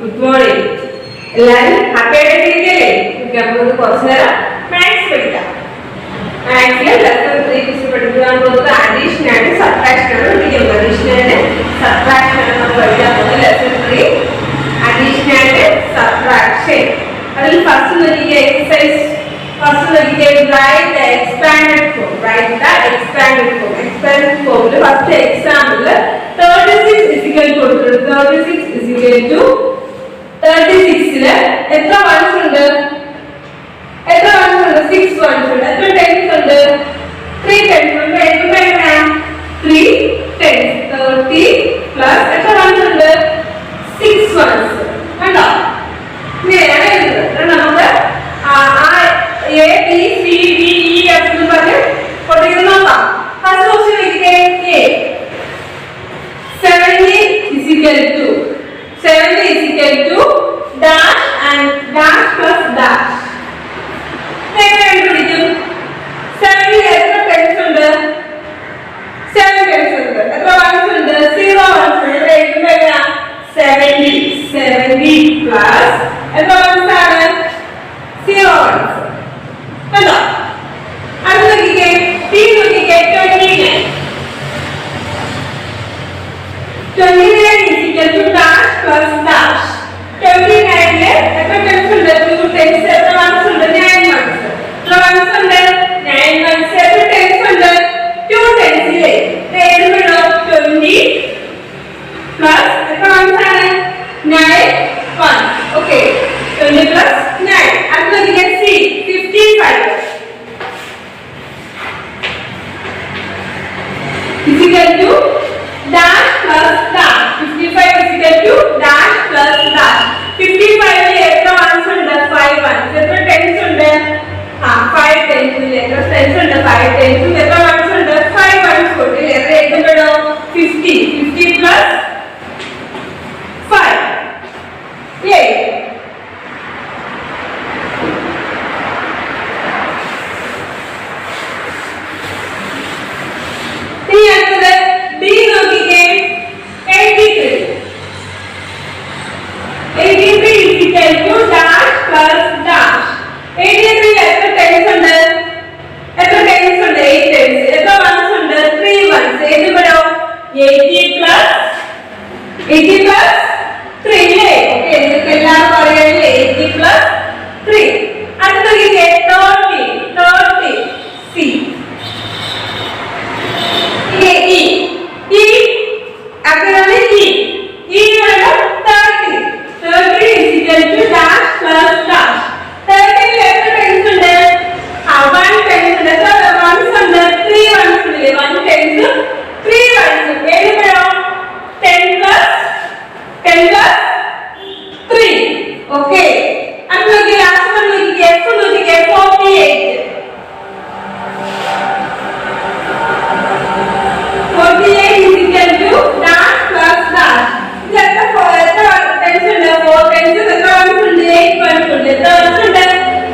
Good morning. എല്ലാവരും happy ആയിട്ടിരിക്കല്ലേ? നമുക്ക് കുറച്ചു നേരം മാത്സ് പഠിക്കാം. മാത്സിലെ ലെസൺ 3 പഠിക്കാൻ പോകുന്നത് അഡീഷൻ ആണ് സബ്ട്രാക്ഷൻ ആണ് പഠിക്കുന്നത്. അഡീഷൻ ആണ് സബ്ട്രാക്ഷൻ ആണ് നമ്മൾ പഠിക്കാൻ പോകുന്നത്. ലെസൺ 3 അഡീഷൻ ആണ് സബ്ട്രാക്ഷൻ. അതിൽ first Nokia exercise first Nokia write the expanded form. Write the expanded form. Expanded ഫോമിൽ ഫസ്റ്റ് എക്സാമ്പിൾ 36 ഇസിക്കൽ കൊടുത്തിട്ടുണ്ട്. 36 ഇസിക്കൽ ടു 36ല് എത്ര വൺസ് ഉണ്ട്? എത്ര വൺസ് ഉണ്ട്? 6 വൺസ് ഉണ്ട്. എത്ര ടെൻസ് ഉണ്ട്? 3 ടെൻസ് ഉണ്ട്. എത്ര എങ്ങനെയാ? 3 ടെൻസ്. 30 പ്ലസ് എത്ര വൺസ് ഉണ്ട്? 6 വൺസ്. കണ്ടോ? ഇങ്ങനെയാണ് എഴുതുന്നത്. നമുക്ക് A B C D E F എന്ന് പറഞ്ഞ് കൊടുക്കുന്നത് നോക്കാം. ഫസ്റ്റ് ക്വസ്റ്റ്യൻ നോക്കിക്കേ. A 70 is equal to dash and dash plus dash. എങ്ങനെ കണ്ടുപിടിക്കും? 70 എത്ര ടെൻസ് ഉണ്ട്? 7 ടെൻസ് ഉണ്ട്. എത്ര വൺസ് ഉണ്ട്? 0 വൺസ് ഉണ്ട്. ഇവിടെ എഴുതുമ്പോൾ എങ്ങനെയാ? 70 പ്ലസ് എത്ര വൺസ് ആണ്? 0 വൺസ്. കണ്ടോ? അടുത്ത നോക്കിക്കേ. ടി നോക്കിക്കേ. 29 is equal to dash plus dash. 29 ലെ എത്ര ടെൻസ് ഉണ്ട്? 2 ടെൻസ്. എത്ര വൺസ് ഉണ്ട്? 9 വൺസ്. എത്ര വൺസ് ഉണ്ട്? 9 വൺസ്. എത്ര ടെൻസ് ഉണ്ട്? 2 ടെൻസ് ഇല്ലേ? എഴുതുമ്പോഴോ 20 പ്ലസ് എത്ര വൺസ് ആണ്? 9 വൺസ്. Okay, 20 plus 9. അടുത്ത നോക്കിക്കേ. C 55 is equal to dash plus dash. 55 is equal to dash plus dash. 55 ൽ എത്ര വൺസ് ഉണ്ട്? 5 വൺസ്. എത്ര ടെൻസ് ഉണ്ട്? 5 ടെൻസ് ഇല്ലേ? എത്ര ടെൻസ് ഉണ്ട്? 5 ടെൻസും. എത്ര വൺസ് ഉണ്ട്? 5 വൺസ് കൊടുത്തില്ലേ? എത്ര എഴുതുമ്പോഴോ 50 പ്ലസ് 5 ഇല്ലേ? ഇനി അടുത്തത് ഡി നോക്കിക്കേ. 83 is equal to dash plus dash. 83 എത്ര ടെൻസ് ഉണ്ട്? എത്ര ടെൻസ് ഉണ്ട്? 8 ടെൻസ്. എത്ര വൺസ് ഉണ്ട്? 3 വൺസ്. എഴുതുമ്പോഴോ 80 പ്ലസ് 3 ഇല്ലേ? ഓക്കെ, നിങ്ങൾക്ക് എല്ലാവർക്കും അറിയാമല്ലേ? 80 പ്ലസ് 3. അടുത്ത നോക്കിക്കേ. 30 സി. അതാണ് ഈ വേണം 30 is equal to dash plus dash. 30 ൽ എത്ര ടെൻസ് ഉണ്ട്? 1 ടെൻസ് ഉണ്ട്. എത്ര വൺസ് ഉണ്ട്? 3 വൺസ് ഇല്ലേ? 1 ടെൻസ് 3 വൺസ്. എഴുതുമ്പോഴോ 10 പ്ലസ് 3. ഓക്കെ, അടുത്ത നോക്കി. ലാസ്റ്റ് വൺ നോക്കിക്കേ. എഫ് നോക്കിക്കേ. 48 is equal to dash plus dash. ഇത് എത്ര ടെൻസ് ഉണ്ട്? 4 ടെൻസ്. എത്ര വൺസ് ഉണ്ട്? 8 വൺസ് ഉണ്ട്. എത്ര വൺസ് ഉണ്ട്?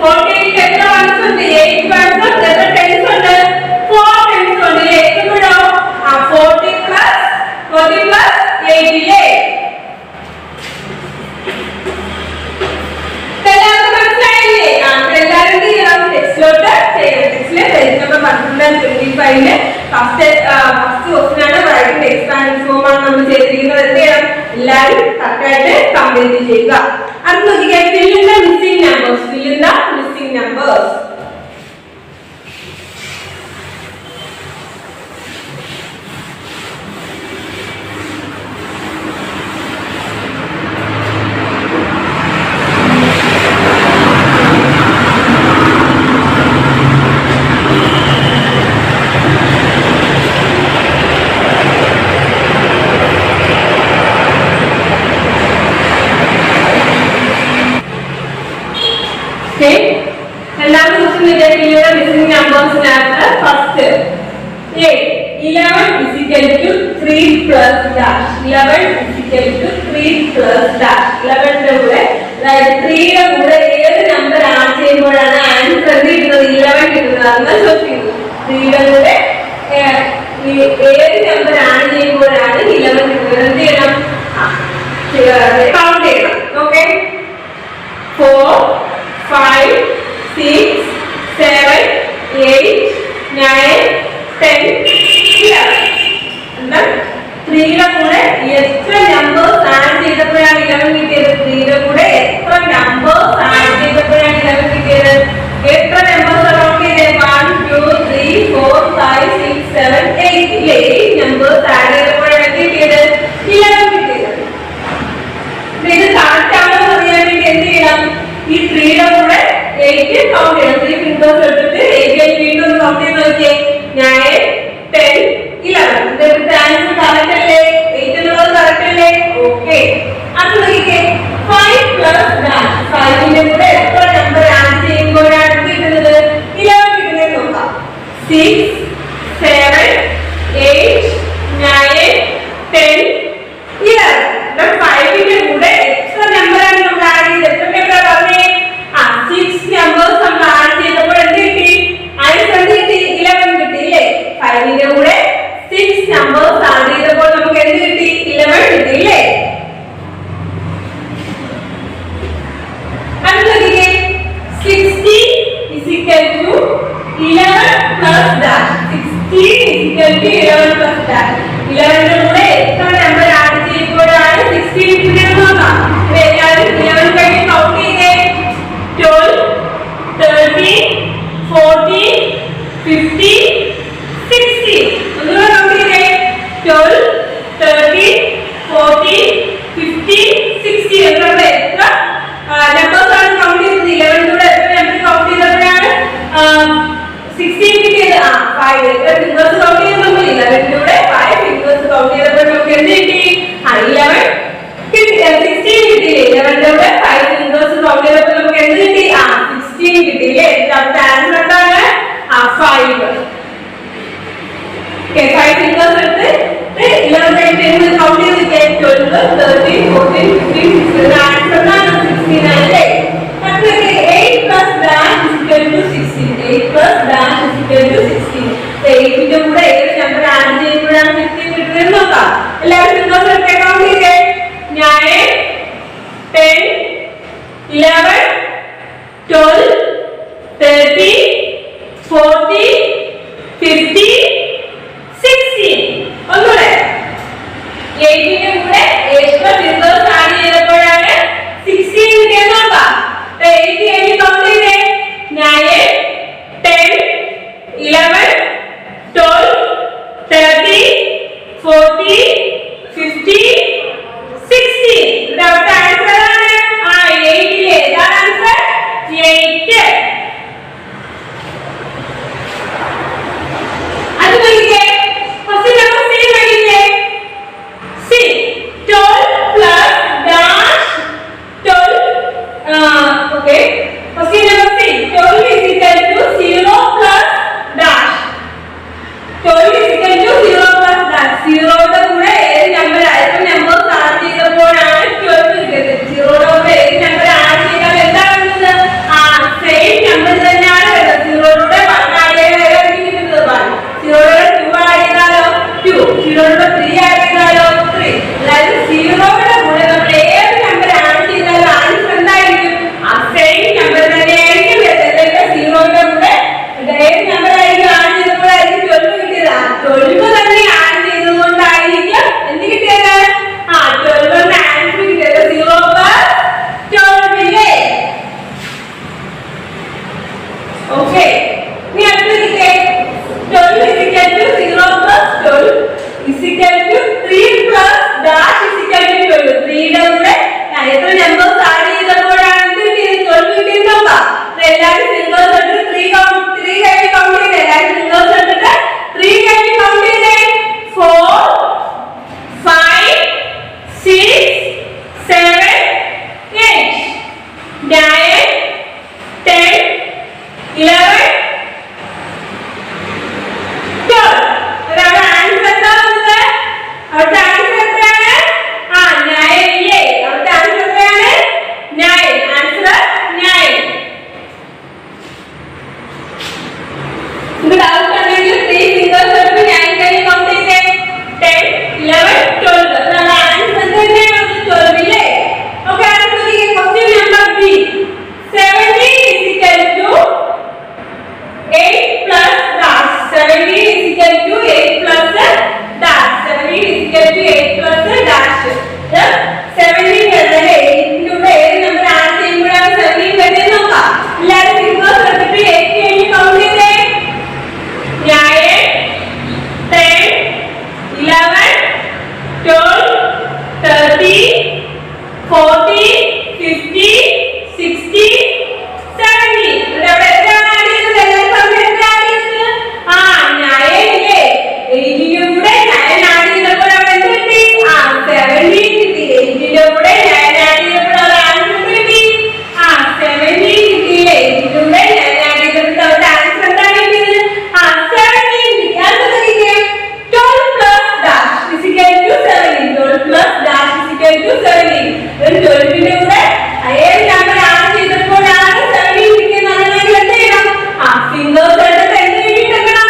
48 എത്ര വൺസ് ഉണ്ട്? 8 വൺസ് ഉണ്ട്. എത്ര ടെൻസ് ഉണ്ട്? 4 ടെൻസ് ഉണ്ട്. എഴുതുമ്പോഴോ 40 പ്ലസ് 8 ഇല്ലേ? എല്ലാവർക്കും മനസ്സിലായില്ലേ? എല്ലാവരും ടെക്സ്റ്റിലോട്ട് ചെയ്യണം. ടെക്സ്റ്റിലെ പേജ് നമ്പർ 125 ഫസ്റ്റ് ക്വസ്റ്റ്യൻ ആണ്. റൈറ്റിംഗ് എക്സ്പാൻഡ് ഫോം ആണ് നമ്മൾ ചെയ്തിരിക്കുന്നത്. എന്ത് ചെയ്യണം? എല്ലാവരും കറക്റ്റായിട്ട് കംപ്ലീറ്റ് ചെയ്യുക. അടുത്ത നോക്കിക്കേ. fill in the missing numbers. Okay, എല്ലാവരും missing numbers first. A 11 is equal to 3 plus dash. 11 is equal to 3 plus dash. 11 ന്റെ കൂടെ അതായത് 3 യുടെ കൂടെ ഏത് നമ്പർ ആഡ് ചെയ്യുമ്പോഴാണ് ആൻസർ കിട്ടുന്നത്? 11 കിട്ടുന്നത്. അതാണ് ചോദിക്കുന്നത്. 3 യുടെ കൂടെ ഏത് നമ്പർ ആഡ് ചെയ്യുമ്പോഴാണ് 11 കിട്ടുന്നത്? എന്ത് ചെയ്യണം? കൗണ്ട് ചെയ്യണം. ഓക്കെ, 11ന്റെ കൂടെ എത്ര നമ്പർ ആഡ് ചെയ്യുമ്പോഴാണ് 16 കിട്ടുന്നത് നോക്കാം. എല്ലാവരും 11 കഴിഞ്ഞ് കൗണ്ട് ചെയ്തേ. 12, 13, 14, 15, 16. ഒന്നുകൂടെ കൗണ്ട് ചെയ്തേ. 12, 13, 14, 15, 16. എത്ര നമ്പേഴ്സ് ആണ് കൗണ്ട് ചെയ്തത്? 11 കൂടെ എത്ര നമ്പർ കൗണ്ട് ചെയ്തപ്പോഴാണ് 16 കിട്ടിയത്? 5. എത്ര ഫിംഗേഴ്സ് കൗണ്ട് ചെയ്ത് നമ്മൾ 11 കൂടെ 5 ഫിംഗേഴ്സ് കൗണ്ട് ചെയ്തപ്പോൾ നമുക്ക് എന്ത് കിട്ടി? 11 കിട്ടി. 16 കിട്ടിയില്ലേ? 11 കൂടെ 5 ഫിംഗേഴ്സ് കൗണ്ട് ചെയ്തപ്പോൾ നമുക്ക് എന്ത് കിട്ടി? 16 കിട്ടിയില്ലേ? നമ്മുടെ ആൻസർ എന്താണ്? 5. Okay, 5 fingers എടുത്ത് 11 കഴിഞ്ഞ് കൗണ്ട് ചെയ്തിട്ട് 12, 13, 14, 15, 16. ആൻസർ എന്താണ്? 16 അല്ലേ? അടുത്ത 8 plus dash is equal to 16. 8 plus dash is equal to 16. 8ന്റെ കൂടെ ഏത് നമ്പർ ആഡ് ചെയ്യുമ്പോഴാണ് 16 കിട്ടുന്നത് നോക്കാം. എല്ലാവരും ഫിംഗേഴ്സ് എടുത്ത് കൗണ്ട് ചെയ്തേ. 9, 10, 11, 12, 13, 14, 15, 16. ഒന്നുകൂടെ 8ന്റെ കൂടെ എത്ര ഫിംഗേഴ്സ് ആഡ് ചെയ്തപ്പോഴാണ് 16 കിട്ടിയത് നോക്കാം. 8 കഴിഞ്ഞ് കൗണ്ട് ചെയ്തേ. 9, 10, 11, 12, 13, 14, 15, 16. ഇവിടുത്തെ ആൻസർ ആണ് 8. ഏതാണ് ആൻസർ? 8. അത് നോക്കിക്കേ. ക്വസ്റ്റ്യൻ നമ്പർ 3 നോക്കിക്കേ. C 12 plus dash 12. Okay. Question number 3. 12 is equal to 0 plus dash. 12 is equal to 0 plus dash. 0 യുടെ കൂടെ ഏത് നമ്പർ ആയിരിക്കും നമ്പേഴ്സ് ആഡ് ചെയ്തപ്പോഴാണ് 12 കിട്ടിയത്? 0 യുടെ കൂടെ ഏത് നമ്പർ ആഡ് ചെയ്താൽ എന്താണ് കിട്ടുന്നത്? സെയിം നമ്പർ തന്നെയാണ് വരുന്നത്. 0 യുടെ 1 ആഡ് ചെയ്താൽ ഏതായിരിക്കും കിട്ടുന്നത്? 1. 0 യുടെ 2 ആഡ് ചെയ്താലോ 2. 0 യുടെ 3 ആഡ് ചെയ്താലോ 3. അതായത് 0 യുടെ കൂടെ നമ്മൾ ഏത് നമ്പർ ആഡ് ചെയ്താലും ആൻസർ എന്തായിരിക്കും? സെയിം നമ്പർ തന്നെയായിരിക്കും വരുന്നത്. 0 യുടെ കൂടെ ഏത് നമ്പർ ആയിരിക്കും ആഡ് ചെയ്തപ്പോഴായിരിക്കും 12 കിട്ടിയത്? 12 തന്നെ ആഡ് ചെയ്തതുകൊണ്ടായിരിക്കും എന്ത് കിട്ടിയത്? 12 എന്ന ആൻസർ കിട്ടിയത്. 0 plus 12 ഇല്ലേ? ഓക്കെ. ഇനി അടുത്തതില്ലേ 12 is equal to 0 plus 12 is equal to 3 plus dash is equal to 12. 3 യുടെ കൂടെ എത്ര നമ്പേഴ്സ് ആഡ് ചെയ്തപ്പോഴാണ് എന്ത് കിട്ടിയത്? 12 കിട്ടിയത് നോക്കാം. എല്ലാവരും ഫിംഗേഴ്സ് എടുത്ത് 3 കഴിഞ്ഞ് കൗണ്ട് ചെയ്തേ. എല്ലാവരും ഫിംഗേഴ്സ് എടുത്തിട്ട് 3 കഴിഞ്ഞ് കൗണ്ട് ചെയ്തേ. 4, 5, 6, 7, 8, 9, 10, 11, 12. അതാണ് ആൻസർ. എന്താ വന്നത്? അവിടുത്തെ ആൻസർ എത്രയാണ്? 9 ഇല്ലേ? അവിടുത്തെ ആൻസർ എത്രയാണ്? 9. ആൻസർ 9. ഇത് ഡൗട്ട് ഉണ്ടെങ്കിൽ 3 ഫിംഗേഴ്സ് എടുത്ത് 9 കഴിഞ്ഞ് കൗണ്ട് ചെയ്തേ. 10, 11, 12. അതാണ് ആൻസർ തന്നെയാണ് 12 ഇല്ലേ? ഓക്കെ. അടുത്ത question number 3. 17 is equal to 8 plus dash. 17 is equal to 8 plus dash. 17 is equal to 8 plus dash. 17 എന്നല്ലേ 8ന്റെ കൂടെ ഏത് നമ്പർ ആഡ് ചെയ്യുമ്പോഴാണ് 17 വരുന്നത് നോക്കാം. എല്ലാവരും ഫിംഗേഴ്സ് എടുത്തിട്ട് 8 കഴിഞ്ഞ് കൗണ്ട് ചെയ്തേ. 9, 10, 11, 12, 13, 14, 15, 16, 17. ഇവിടെ എത്രയാണ് ആഡ് ചെയ്തത്? എല്ലാവരും പറഞ്ഞ് എത്ര ആഡ് ചെയ്തത്? 9 ഇല്ലേ? 8ന്റെ കൂടെ 9 ആഡ് ചെയ്തപ്പോൾ അവിടെ എന്ത് കിട്ടി? 17 കിട്ടി. 8ന്റെ കൂടെ 9 ആഡ് ചെയ്തപ്പോൾ അവിടെ ആൻസർ കിട്ടി? 17 കിട്ടിയില്ലേ? 8ന്റെ കൂടെ 9 ആഡ് ചെയ്തപ്പോൾ അവിടെ ആൻസർ എന്താണ് കിട്ടിയത്? 17 കിട്ടി. അടുത്ത നോക്കിക്കേ. 12 plus dash is equal to 17. 12 plus dash is equal to 17. 12ന്റെ കൂടെ ഏത് നമ്പർ ആഡ് ചെയ്തപ്പോഴാണ് 17 കിട്ടിയെന്ന് അറിയണമെങ്കിൽ എന്ത് ചെയ്യണം? ഫിംഗേഴ്സ് എടുത്ത് എന്ത് കിട്ടിയിട്ടെക്കണം?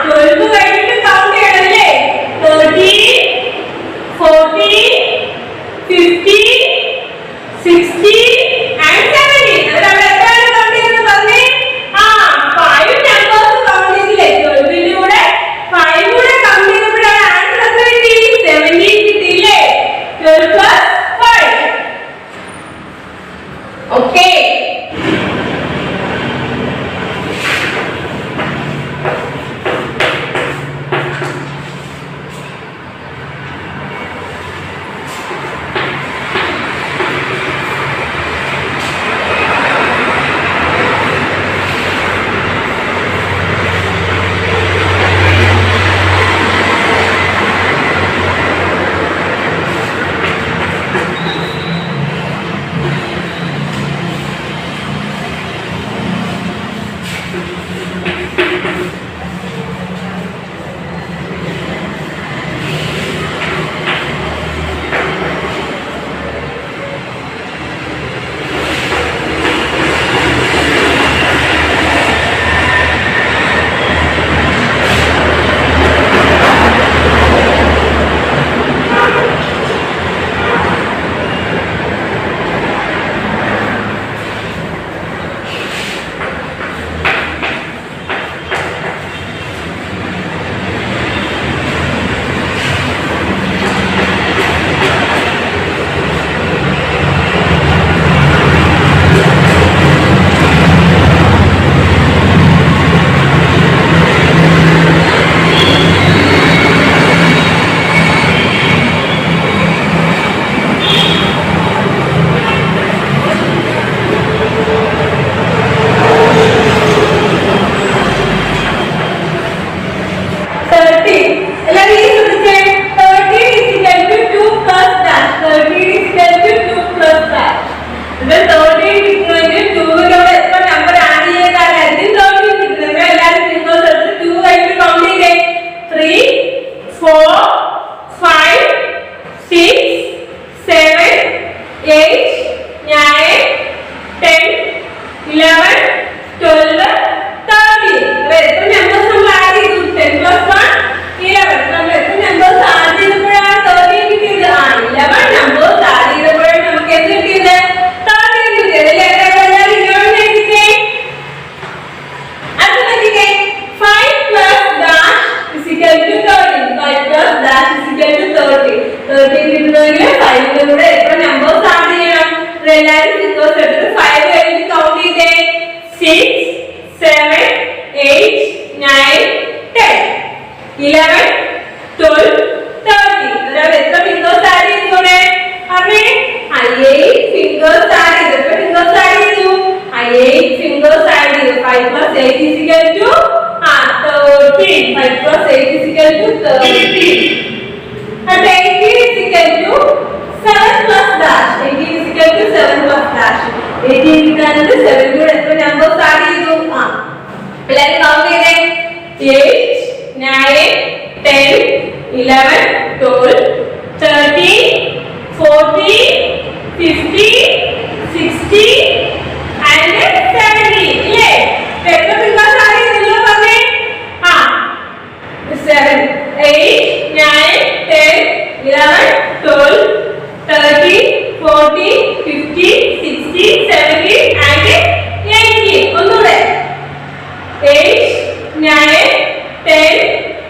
12 കഴിഞ്ഞിട്ട് കൗണ്ട് ചെയ്യണം അല്ലേ? 13, 14, 15, 16 and 17. അതാണ് എത്രയാണ് കൗണ്ട് ചെയ്തെന്ന് പറഞ്ഞേ? 5 നമ്പേഴ്സ് കൗണ്ട് ചെയ്തില്ലേ? 12ന്റെ കൂടെ 5 കൂടെ കൗണ്ട് ചെയ്തപ്പോഴാണ് ആൻസർ എത്ര Okay.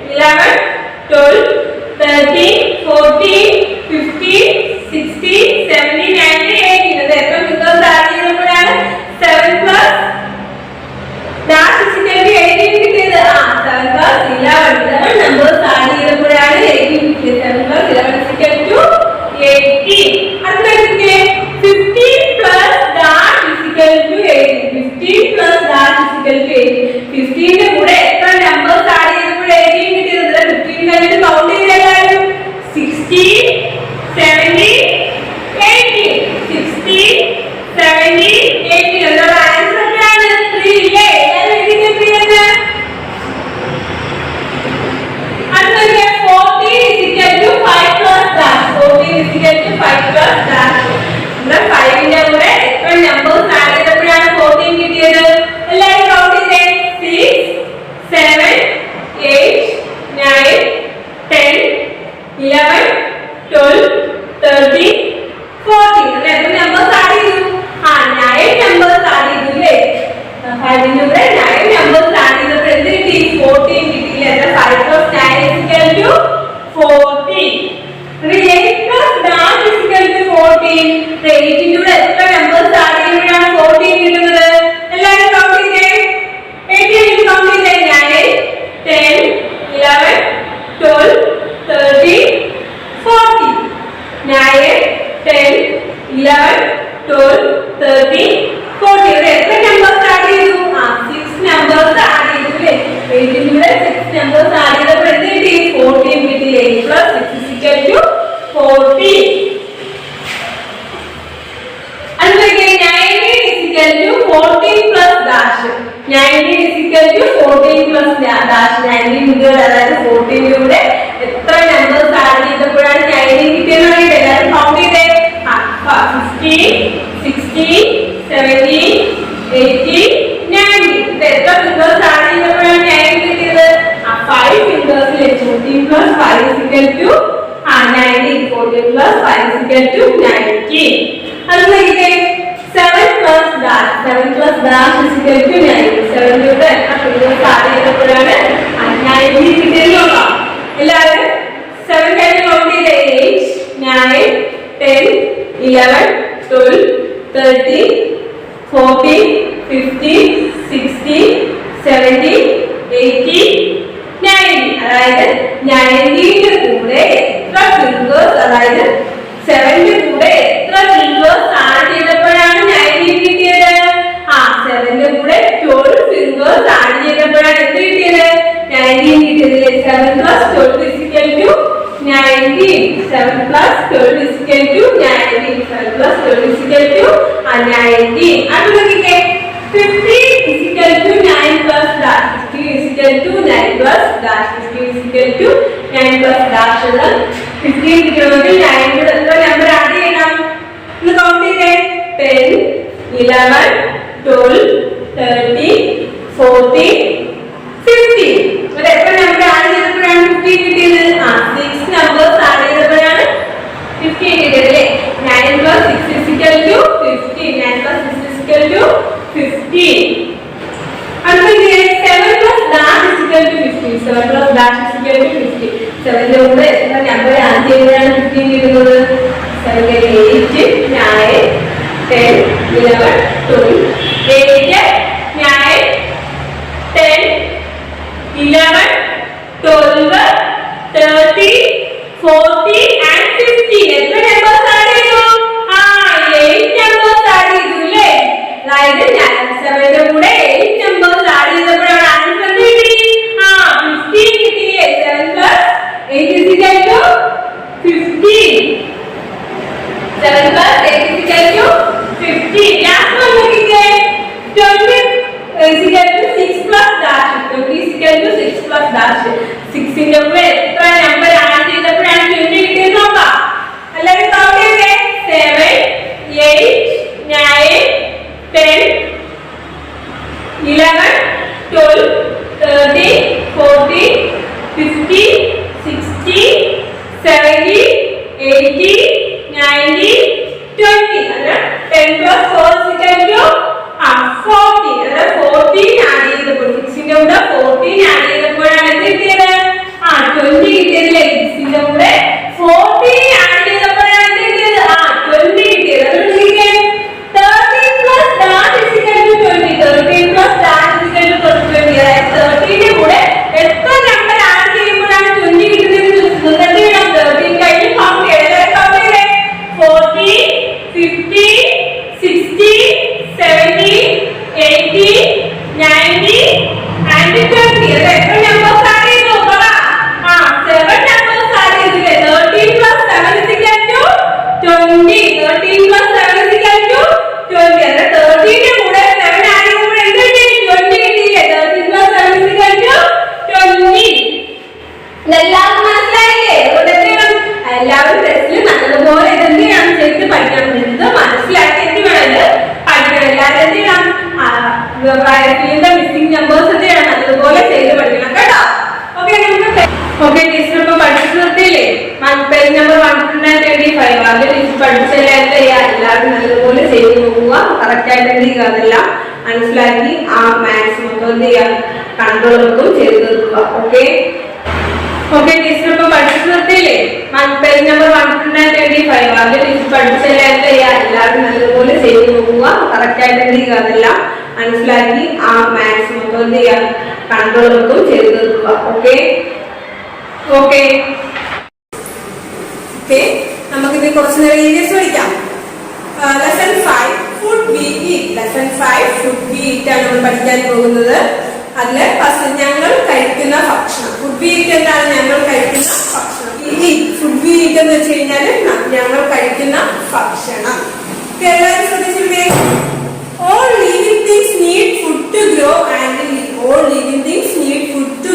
Eleven, 12, 13, 14, 15, 16, 12, 13, 14. ഇവിടെ എത്ര നമ്പേഴ്സ് ആഡ് ചെയ്തു? 6 നമ്പേഴ്സ് ആഡ് ചെയ്തു അല്ലേ? 8 കൂടെ 6 നമ്പേഴ്സ് ആഡ് ചെയ്തപ്പോൾ എന്ത് കിട്ടി? 14 കിട്ടി. 8 plus 6 is equal to 14. അതുപോലെ 19 is equal to 14 plus dash. 19 is equal to 14 plus dash. 19 കൂടെ അതായത് 14 കൂടെ എത്ര നമ്പേഴ്സ് ആഡ് ചെയ്തപ്പോഴാണ് 19 കിട്ടിയെന്ന് അറിയില്ല. എല്ലാവരും കൗണ്ട് ചെയ്തേ. 15, 16, 17, 18, 19. ഇത് എത്ര ഫിംഗേഴ്സ് ആഡ് ചെയ്തപ്പോഴാണ് 9 കിട്ടിയത്? 5 ഫിംഗേഴ്സിൽ 14 plus 5 is equal to 19. 14 plus 5 is equal to 19. അതുപോലെ 7 plus dash. 7 plus dash is equal to 9. 7 കൂടെ എത്ര ഫിംഗേഴ്സ് ആഡ് ചെയ്തപ്പോഴാണ് 19 കിട്ടിയത് നോക്കാം. എല്ലാവരും 7 കഴിഞ്ഞ് കൗണ്ട് ചെയ്തേ. 8, 9, 10, 11, 12, 13, 14, 15, 16, 17, 18, 19. അതായത് 19ന്റെ കൂടെ എത്ര ഫിംഗേഴ്സ്, അതായത് 7ന്റെ കൂടെ എത്ര ഫിംഗേഴ്സ് ആഡ് ചെയ്തപ്പോഴാണ് 19 കിട്ടിയത്? 7ന്റെ കൂടെ 12 ഫിംഗേഴ്സ് ആഡ് ചെയ്തപ്പോഴാണ് എന്ത് കിട്ടിയത്? 19 കിട്ടിയത്. 7 plus 12 is equal to 19. 7 plus 12 is equal to 19. 7 plus 12 is equal to 19. അടുത്ത നോക്കിക്കേ. 15 is equal to 9 plus dash. 15 is equal to 9 plus dash. 15 is equal to 9 plus dash. 15 കിട്ടണമെങ്കിൽ 9 കൂടെ എത്ര നമ്പർ ആഡ് ചെയ്യണം? ഒന്ന് കൗണ്ട് ചെയ്തേ. 10, 11, 12, 13, 14, 15. ഇവിടെ എത്ര നമ്പർ ആഡ് ചെയ്തപ്പോഴാണ് 15 കിട്ടിയത്? 6 നമ്പേഴ്സ് ആഡ് ചെയ്തപ്പോഴാണ് 15 കിട്ടിയത് അല്ലേ? 9 plus 6 is equal to 15. 9 plus 6 is equal to 15. അടുത്തത് 7 plus dash is equal to 15. 7 plus dash is equal to 15. 7ന്റെ കൂടെ എത്ര നമ്പർ ആഡ് ചെയ്തപ്പോഴാണ് 15 കിട്ടുന്നത്? 7 8, 9, 10, 11, 12, 8, 9, 10, 11, 12, 13, 14 and 15. എത്ര നമ്പേഴ്സ് ആഡ് ചെയ്തു? 8 നമ്പേഴ്സ് ആഡ് ചെയ്തു അല്ലേ? അതായത് 7ന്റെ കൂടെ 8 നമ്പേഴ്സ് ആഡ് ചെയ്തപ്പോഴാണ് ആൻസർ എന്ത് കിട്ടി? 15 കിട്ടിയില്ലേ? 7 plus 8 is equal to 15. 7 plus 8 is equal to 15. Last one നോക്കിക്കേ. 20 is equal to 6 plus dash. 20 is equal to 6 plus dash. 6ന്റെ കൂടെ എത്ര നമ്പർ ആഡ് ചെയ്തപ്പോഴാണ് 20 കിട്ടിയത് നോക്കാം. എല്ലാവരും കൗണ്ട് ചെയ്തേ. 7, 8, 9, 10, 11, 12, 13, 14, 15, 16, 17, 18, 19, 20. അല്ല 10 plus 4 is equal to 14. അല്ല 14 ആഡ് ചെയ്തപ്പോൾ 6ന്റെ കൂടെ 14 ആഡ് ചെയ്തപ്പോഴാണ് എന്ത് കിട്ടിയത്? 20 കിട്ടിയതില്ലേ? 6ന്റെ കൂടെ 14 ആഡ് ചെയ്തപ്പോഴാണ് എന്ത് കിട്ടിയത്? 20 കിട്ടിയത്. അതുകൊണ്ട് 13 plus dash is equal to 20. 13 plus dash is equal to 20. അതായത് 13ന്റെ കൂടെ എത്ര നമ്പർ ആഡ് ചെയ്യുമ്പോഴാണ് 20 കിട്ടുന്നത്? 13 കഴിഞ്ഞ് കൗണ്ട് ചെയ്യണം. കൗണ്ട് ചെയ്തേ. 14, 15, 16, 17, 18, 19 and 20. അത് എത്ര നമ്പേഴ്സ് ആഡ് ചെയ്തു? 7 നമ്പേഴ്സ് ആഡ് ചെയ്തില്ലേ? 13 plus 7 is equal to 20. 13 plus 7 is equal to 20. അതെ 13ന്റെ കൂടെ 7 ആഡ് ചെയ്യുമ്പോൾ എന്ത് കിട്ടി? 20 കിട്ടിയില്ലേ? 13 plus 7 is equal to 20. ഇതെല്ലാവർക്കും മനസ്സിലായില്ലേ? അതുകൊണ്ട് എന്ത് ചെയ്യണം? എല്ലാവരും ടെസ്റ്റിൽ നല്ലതുപോലെ ഇതെന്ത് ചെയ്യണം? ചെയ്ത് പഠിക്കണം. ഇത് മനസ്സിലാക്കി എന്ത് വേണം? പഠിക്കണം. എല്ലാവരും എന്ത് ചെയ്യണം? മിസ്സിംഗ് നമ്പേഴ്സ് എന്ത് ചെയ്യണം? നല്ലതുപോലെ ചെയ്ത് പഠിക്കണം കേട്ടോ. ഓക്കെ ടീച്ചർ ഇപ്പൊ പഠിച്ചു നിർത്തിയില്ലേ? Page number 125. അതിൽ ടീച്ചർ പഠിച്ചെല്ലാം എന്ത് ചെയ്യുക? എല്ലാവരും നല്ലതുപോലെ ചെയ്ത് നോക്കുക. കറക്റ്റ് ആയിട്ട് എന്ത് ചെയ്യുക? അതെല്ലാം മനസ്സിലാക്കി ആ മാത്സ് മൊത്തം എന്ത് ചെയ്യുക? കൺട്രോൾ വെക്കും ചെയ്ത് തീർക്കുക. ഓക്കെ ടീച്ചർ ഇപ്പൊ പഠിച്ചു നിർത്തിയില്ലേ? Page number 125. അതിൽ ടീച്ചർ പഠിച്ചെല്ലാം എന്ത് ചെയ്യുക? എല്ലാവരും നല്ലതുപോലെ ചെയ്ത് നോക്കുക. കറക്റ്റ് ആയിട്ട് എന്ത് ചെയ്യുക? അതെല്ലാം മനസ്സിലാക്കി ആ മാത്സ് മൊത്തം എന്ത് ചെയ്യുക? കൺട്രോൾ വെക്കും ചെയ്ത് തീർക്കുക. ഓക്കെ നമുക്കിത് കുറച്ച് നേരം EVS പഠിക്കാം. Lesson 5 5 ഫുഡ് വി ഈറ്റ് ആണ് നമ്മൾ പഠിക്കാൻ പോകുന്നത്. അതില് ഫസ്റ്റ് ഞങ്ങൾ കഴിക്കുന്ന ഭക്ഷണം. ഫുഡ് വി ഈറ്റ് എന്താണ്? ഞങ്ങൾ കഴിക്കുന്ന ഭക്ഷണം. ഫുഡ് വി ഈറ്റ് എന്ന് വെച്ച് കഴിഞ്ഞാല് ഞങ്ങൾ കഴിക്കുന്ന ഭക്ഷണം. എല്ലാവരും ശ്രദ്ധിച്ചില്ലേ? All living things need food to grow and live. All living things need food to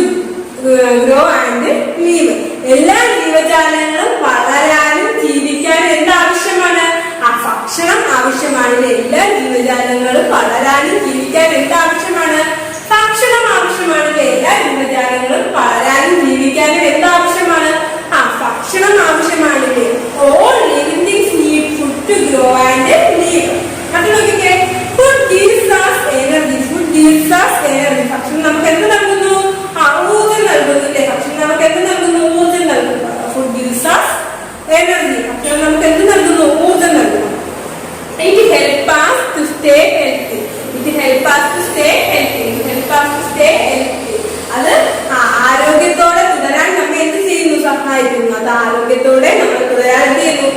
grow and live. എല്ലാ ജീവജാലങ്ങളും വളരാനും ജീവിക്കാനും എന്താവശ്യമാണ്? ആ ഭക്ഷണം ആവശ്യമാണ്. എല്ലാ ജീവജാലങ്ങളും വളരാനും ജീവിക്കാനും എന്താവശ്യമാണ്? ഭക്ഷണം ആവശ്യമാണ്. എല്ലാ ജീവജാലങ്ങളും വളരാനും ജീവിക്കാനും എന്താവശ്യമാണ്? ആ ഭക്ഷണം ആവശ്യമാണ്. All living things need food to grow and live. അത് നോക്കിക്കേ, food gives us energy. Food gives us energy. ഭക്ഷണം നമുക്ക് എന്ത് നൽകുന്നു? ഊർജ്ജം നൽകുന്നു അല്ലേ? ഭക്ഷണം നമുക്ക് എന്ത് നൽകുന്നു? ഊർജ്ജം നൽകുന്നു. Food gives us energy. ഭക്ഷണം നമുക്ക് എന്ത് നൽകുന്നു? ഊർജ്ജം നൽകുന്നു. It helps us to stay healthy. It helps us to stay healthy. It helps us to stay healthy. അത് ആരോഗ്യത്തോടെ തുടരാൻ നമ്മെ എന്ത് ചെയ്യുന്നു? സഹായിക്കുന്നു. അത് ആരോഗ്യത്തോടെ നമ്മൾ തുടരാൻ എന്ത് ചെയ്യുന്നു?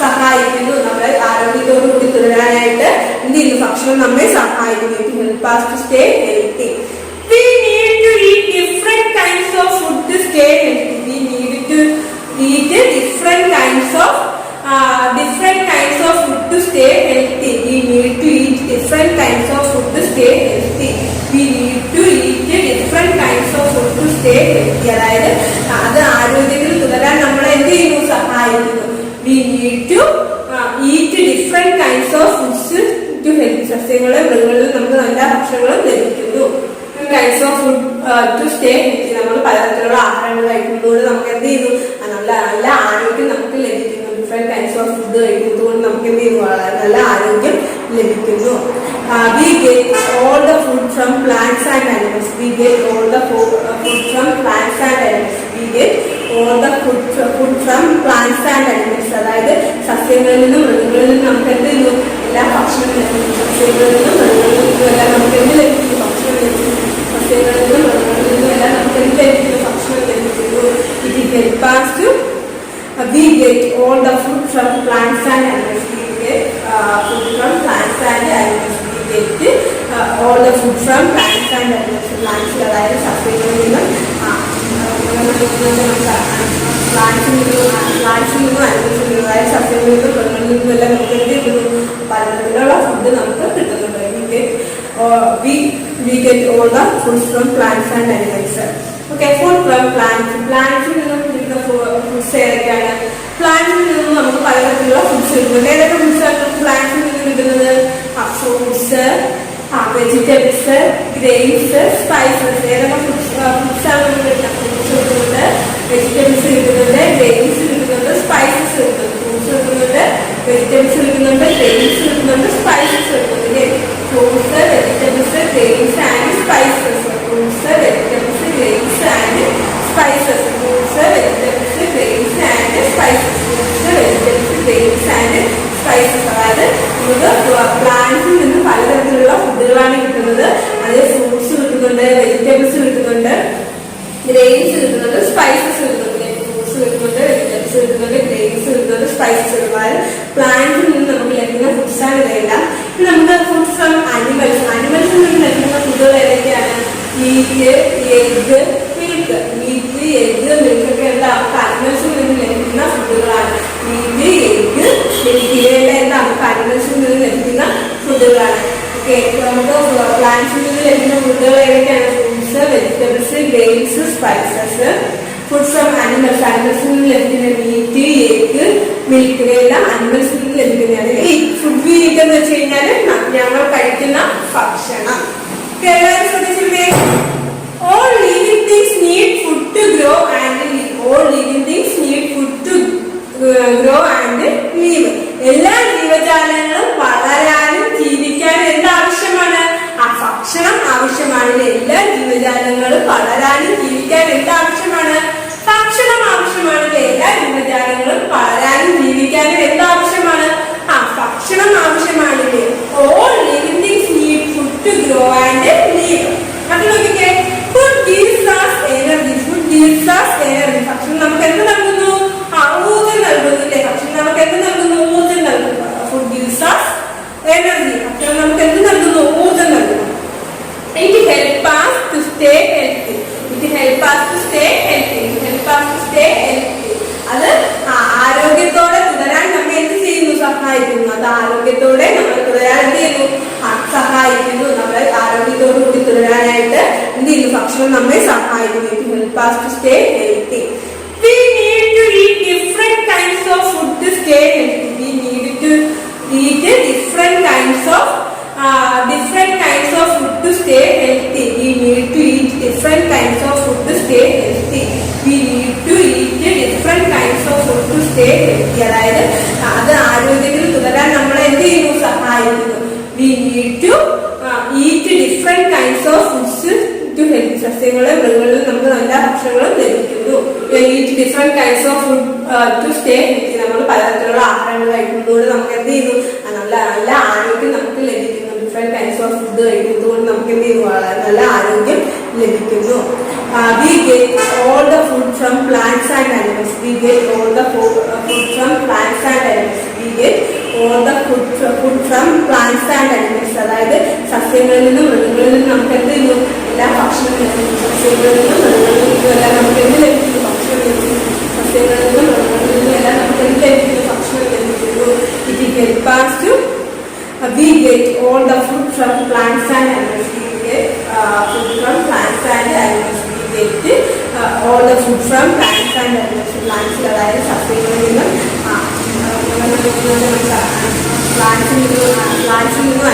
സഹായിക്കുന്നു. നമ്മൾ ആരോഗ്യത്തോടു കൂടി തുടരാനായിട്ട് എന്ത് ചെയ്യുന്നു? ഭക്ഷണം നമ്മെ സഹായിക്കുന്നു. It helps us to stay healthy. We need to eat different kinds of food to stay healthy. We need to eat different kinds of food to stay healthy. We need to eat different kinds of food to stay healthy. We need to eat different kinds of food to stay healthy. അതായത് അത് ആരോഗ്യത്തിൽ തുടരാൻ നമ്മളെ എന്ത് ചെയ്യുന്നു? സഹായിക്കുന്നു. We need to eat different kinds of foods to healthy. സസ്യങ്ങളും മൃഗങ്ങളിലും നമുക്ക് നല്ല ഭക്ഷണങ്ങളും ലഭിക്കുന്നു. Kinds of food to stay healthy. നമ്മൾ പലതരത്തിലുള്ള ആഹാരങ്ങൾ കഴിക്കുന്നതുകൊണ്ട് നമുക്ക് എന്ത് ചെയ്യുന്നു? നല്ല നല്ല ആരോഗ്യം നമുക്ക് ലഭിക്കുന്നു. ഡിഫറെന്റ് കൈൻഡ്സ് ഓഫ് ഫുഡ് കഴിക്കുന്നതുകൊണ്ട് നമുക്ക് എന്ത് ചെയ്യുന്നു? വളരെ നല്ല ആരോഗ്യം ലഭിക്കുന്നു. We get all the food from plants and animals. We get all the food from plants and animals. We get all the food from plants and animals. അതായത് സസ്യങ്ങളിൽ നിന്നും മൃഗങ്ങളിൽ നിന്നും നമുക്ക് എന്ത് ചെയ്യുന്നു? എല്ലാ ഭക്ഷണം ലഭിക്കുന്നു. സസ്യങ്ങളിൽ നിന്നും മൃഗങ്ങളിൽ നിന്നും എല്ലാം നമുക്ക് എന്ത് ലഭിക്കുന്നു? ഭക്ഷണം ലഭിക്കുന്നു. സസ്യങ്ങളിൽ നിന്നും മൃഗങ്ങളിൽ നിന്നും എല്ലാം നമുക്ക് എന്ത് ലഭിക്കുന്നു? ഭക്ഷണം ലഭിക്കുന്നു. It helps us to we get all the food from plants and animals. We get food from plants and animals. We get all the food from plants and animals. Plants അതായത് സസ്യങ്ങളിൽ നിന്നും പ്ലാന്റ്സിൽ നിന്നും അനിമൽസിൽ നിന്നും അതായത് സസ്യങ്ങളിൽ നിന്നും മൃഗങ്ങളിൽ നിന്നും എല്ലാം നമുക്ക് എന്ത് കിട്ടുന്നു? പലതരത്തിലുള്ള ഫുഡ് നമുക്ക് കിട്ടുന്നുണ്ട്. We get all the food from plants and animals. Okay, food from plants. Plants നിന്നും കിട്ടുന്ന ഫുഡ്സ് ഏതൊക്കെയാണ്? പ്ലാന്റ്സിൽ നിന്നും നമുക്ക് പലതരത്തിലുള്ള ഫുഡ്സ് കിട്ടുന്നുണ്ട്. ഏതൊക്കെ ഫുഡ്സ് ആണ് പ്ലാന്റ്സിൽ നിന്നും കിട്ടുന്നത്? Fruits, vegetables, grains, spices. ഏതൊക്കെ ഫുഡ്സാണ് നമുക്ക് കിട്ടുന്നത്? ഫ്രൂട്ട്സ് കിട്ടുന്നുണ്ട്, വെജിറ്റബിൾസ് കിട്ടുന്നുണ്ട്, ഗ്രെയിൻസ് കിട്ടുന്നുണ്ട്, സ്പൈസസ് കിട്ടുന്നുണ്ട്. ഫ്രൂട്ട്സ് കിട്ടുന്നുണ്ട്, വെജിറ്റബിൾസ് കിട്ടുന്നുണ്ട്, ഗ്രെയിൻസ് കിട്ടുന്നുണ്ട്, സ്പൈസസ് കിട്ടുന്നുണ്ട്. Fruits, vegetables, grains and spices. Fruits, vegetables, grains and spices. Fruits, vegetables, grains and spices. Fruits, vegetables, grains and spices. അതായത് നമുക്ക് പ്ലാന്റ്സിൽ നിന്ന് പലതരത്തിലുള്ള ഫുഡുകളാണ് കിട്ടുന്നത്. അതായത് ഫ്രൂട്ട്സ് കിട്ടുന്നുണ്ട്, വെജിറ്റബിൾസ് കിട്ടുന്നുണ്ട്, ഗ്രെയിൻസ് കിട്ടുന്നുണ്ട്, സ്പൈസസ് കിട്ടുന്നുണ്ട്. ഫ്രൂട്ട്സ് കിട്ടുന്നുണ്ട്, വെജിറ്റബിൾസ് കിട്ടുന്നുണ്ട്, ഗ്രെയിൻസ് കിട്ടുന്നുണ്ട്, സ്പൈസസ് കിട്ടുന്നത്. അതായത് പ്ലാന്റ്സിൽ നിന്ന് നമുക്ക് ലഭിക്കുന്ന ഫുഡ്സാണ് ഇവയെല്ലാം. നമുക്ക് ഫുഡ് ഫ്രം അനിമൽസ്. അനിമൽസിൽ നിന്ന് ലഭിക്കുന്ന ഫുഡുകൾ ഏതൊക്കെയാണ്? Meat, egg, milk. Meat, egg, milk ഒക്കെ എന്താ? നമുക്ക് അനിമൽസിൽ നിന്ന് ലഭിക്കുന്ന ഫുഡുകളാണ്. മീറ്റ്, എഗ്, മിൽക്ക് ഇവയെല്ലാം എന്താ? നമുക്ക് അനിമൽസിൽ നിന്ന് ലഭിക്കുന്ന ഫുഡുകളാണ്. ഓക്കെ, നമുക്ക് പ്ലാന്റ്സിൽ നിന്ന് ലഭിക്കുന്ന ഫുഡുകൾ ഏതൊക്കെയാണ്? Fruits, vegetables, grains, spices. Food from animals. അനിമൽസിൽ നിന്ന് ലഭിക്കുന്ന മീറ്റ്, എഗ്, മിൽക്ക് ഇവയെല്ലാം അനിമൽസിൽ നിന്ന് ലഭിക്കുന്നതാണ്. ഈ ഫുഡ് വി ഈറ്റ് എന്ന് വെച്ച് കഴിഞ്ഞാൽ ഞങ്ങൾ കഴിക്കുന്ന ഭക്ഷണം. എല്ലാവരും ശ്രദ്ധിച്ചില്ലേ? All living things need food to grow and live. All living things need food to grow and live. എല്ലാ ജീവജാലങ്ങളും വളരാനും ജീവിക്കാനും എന്താവശ്യമാണ്? ആ ഭക്ഷണം ആവശ്യമാണ്. എല്ലാ ജീവജാലങ്ങളും വളരാനും ജീവിക്കാനും എന്താവശ്യമാണ്? ഭക്ഷണം ആവശ്യമാണ്. എല്ലാ ജീവജാലങ്ങളും വളരാനും ജീവിക്കാനും എന്താവശ്യമാണ്? ആ ഭക്ഷണം ആവശ്യമാണ്. All living things need food to grow and live. അത് നോക്കിക്കേ, food gives us energy. Food gives us energy. ഭക്ഷണം നമുക്ക് എന്ത് നൽകുന്നു? ഊർജ്ജം നൽകുന്നു അല്ലേ? ഭക്ഷണം നമുക്ക് എന്ത് നൽകുന്നു? ഊർജ്ജം നൽകുന്നു. Food gives us energy. ഭക്ഷണം നമുക്ക് എന്ത് നൽകുന്നു? ഊർജ്ജം നൽകുന്നു. It helps us to stay healthy. It helps us to stay healthy. It helps us to stay healthy. അത് ആരോഗ്യത്തോടെ തുടരാൻ നമ്മെ എന്ത് ചെയ്യുന്നു? സഹായിക്കുന്നു. അത് ആരോഗ്യത്തോടെ നമ്മൾ തുടരാൻ എന്ത് ചെയ്യുന്നു? സഹായിക്കുന്നു. നമ്മൾ ആരോഗ്യത്തോടു കൂടി തുടരാനായിട്ട് എന്ത് ചെയ്യുന്നു? ഭക്ഷണം നമ്മെ സഹായിക്കുന്നു. It helps us to stay healthy. We need to eat different kinds of food to stay healthy. We need to eat different kinds of food to stay healthy. We need to eat different kinds of food to stay healthy. We need to eat different kinds of food to stay healthy. അതായത് അത് ആരോഗ്യത്തിൽ തുടരാൻ നമ്മളെ എന്ത് ചെയ്യുന്നു? സഹായിക്കുന്നു. We need to eat different kinds of foods to help. സസ്യങ്ങളെ മൃഗങ്ങളിൽ നമുക്ക് നല്ല ഭക്ഷണങ്ങളും ലഭിക്കുന്നു. Eat different kinds of food to stay healthy. നമ്മൾ പലതരത്തിലുള്ള ആഹാരങ്ങൾ കഴിക്കുന്നതുകൊണ്ട് നമുക്ക് എന്ത് ചെയ്യുന്നു? നല്ല നല്ല ആരോഗ്യം നമുക്ക് ലഭിക്കുന്നു. ഡിഫറെന്റ് കൈൻഡ്സ് ഓഫ് ഫുഡ് കഴിക്കുന്നതുകൊണ്ട് നമുക്ക് എന്ത് ചെയ്യുന്നു? വളരെ നല്ല ആരോഗ്യം ലഭിക്കുന്നു. We get all the food from plants and animals. We get all the food from plants and animals. We get all the food from plants and animals. അതായത് സസ്യങ്ങളിൽ നിന്നും മൃഗങ്ങളിൽ നിന്നും നമുക്ക് എന്ത് ചെയ്യുന്നു? എല്ലാ ഭക്ഷണം ലഭിക്കുന്നു. സസ്യങ്ങളിൽ നിന്നും മൃഗങ്ങളിൽ നിന്നും എല്ലാം നമുക്ക് എന്ത് ലഭിക്കുന്നു? ഭക്ഷണം ലഭിക്കുന്നു. സസ്യങ്ങളിൽ നിന്നും മൃഗങ്ങളിൽ നിന്നും എല്ലാം നമുക്ക് എന്ത് ലഭിക്കുന്നു? ഭക്ഷണം ലഭിക്കുന്നു. It helps us to we get all the food from plants and animals. We get food from plants and animals. We get all the food from plants and animals. Plants അതായത് സസ്യങ്ങളിൽ നിന്നും പ്ലാന്റ്സിൽ നിന്നും അനിമൽസിൽ നിന്നും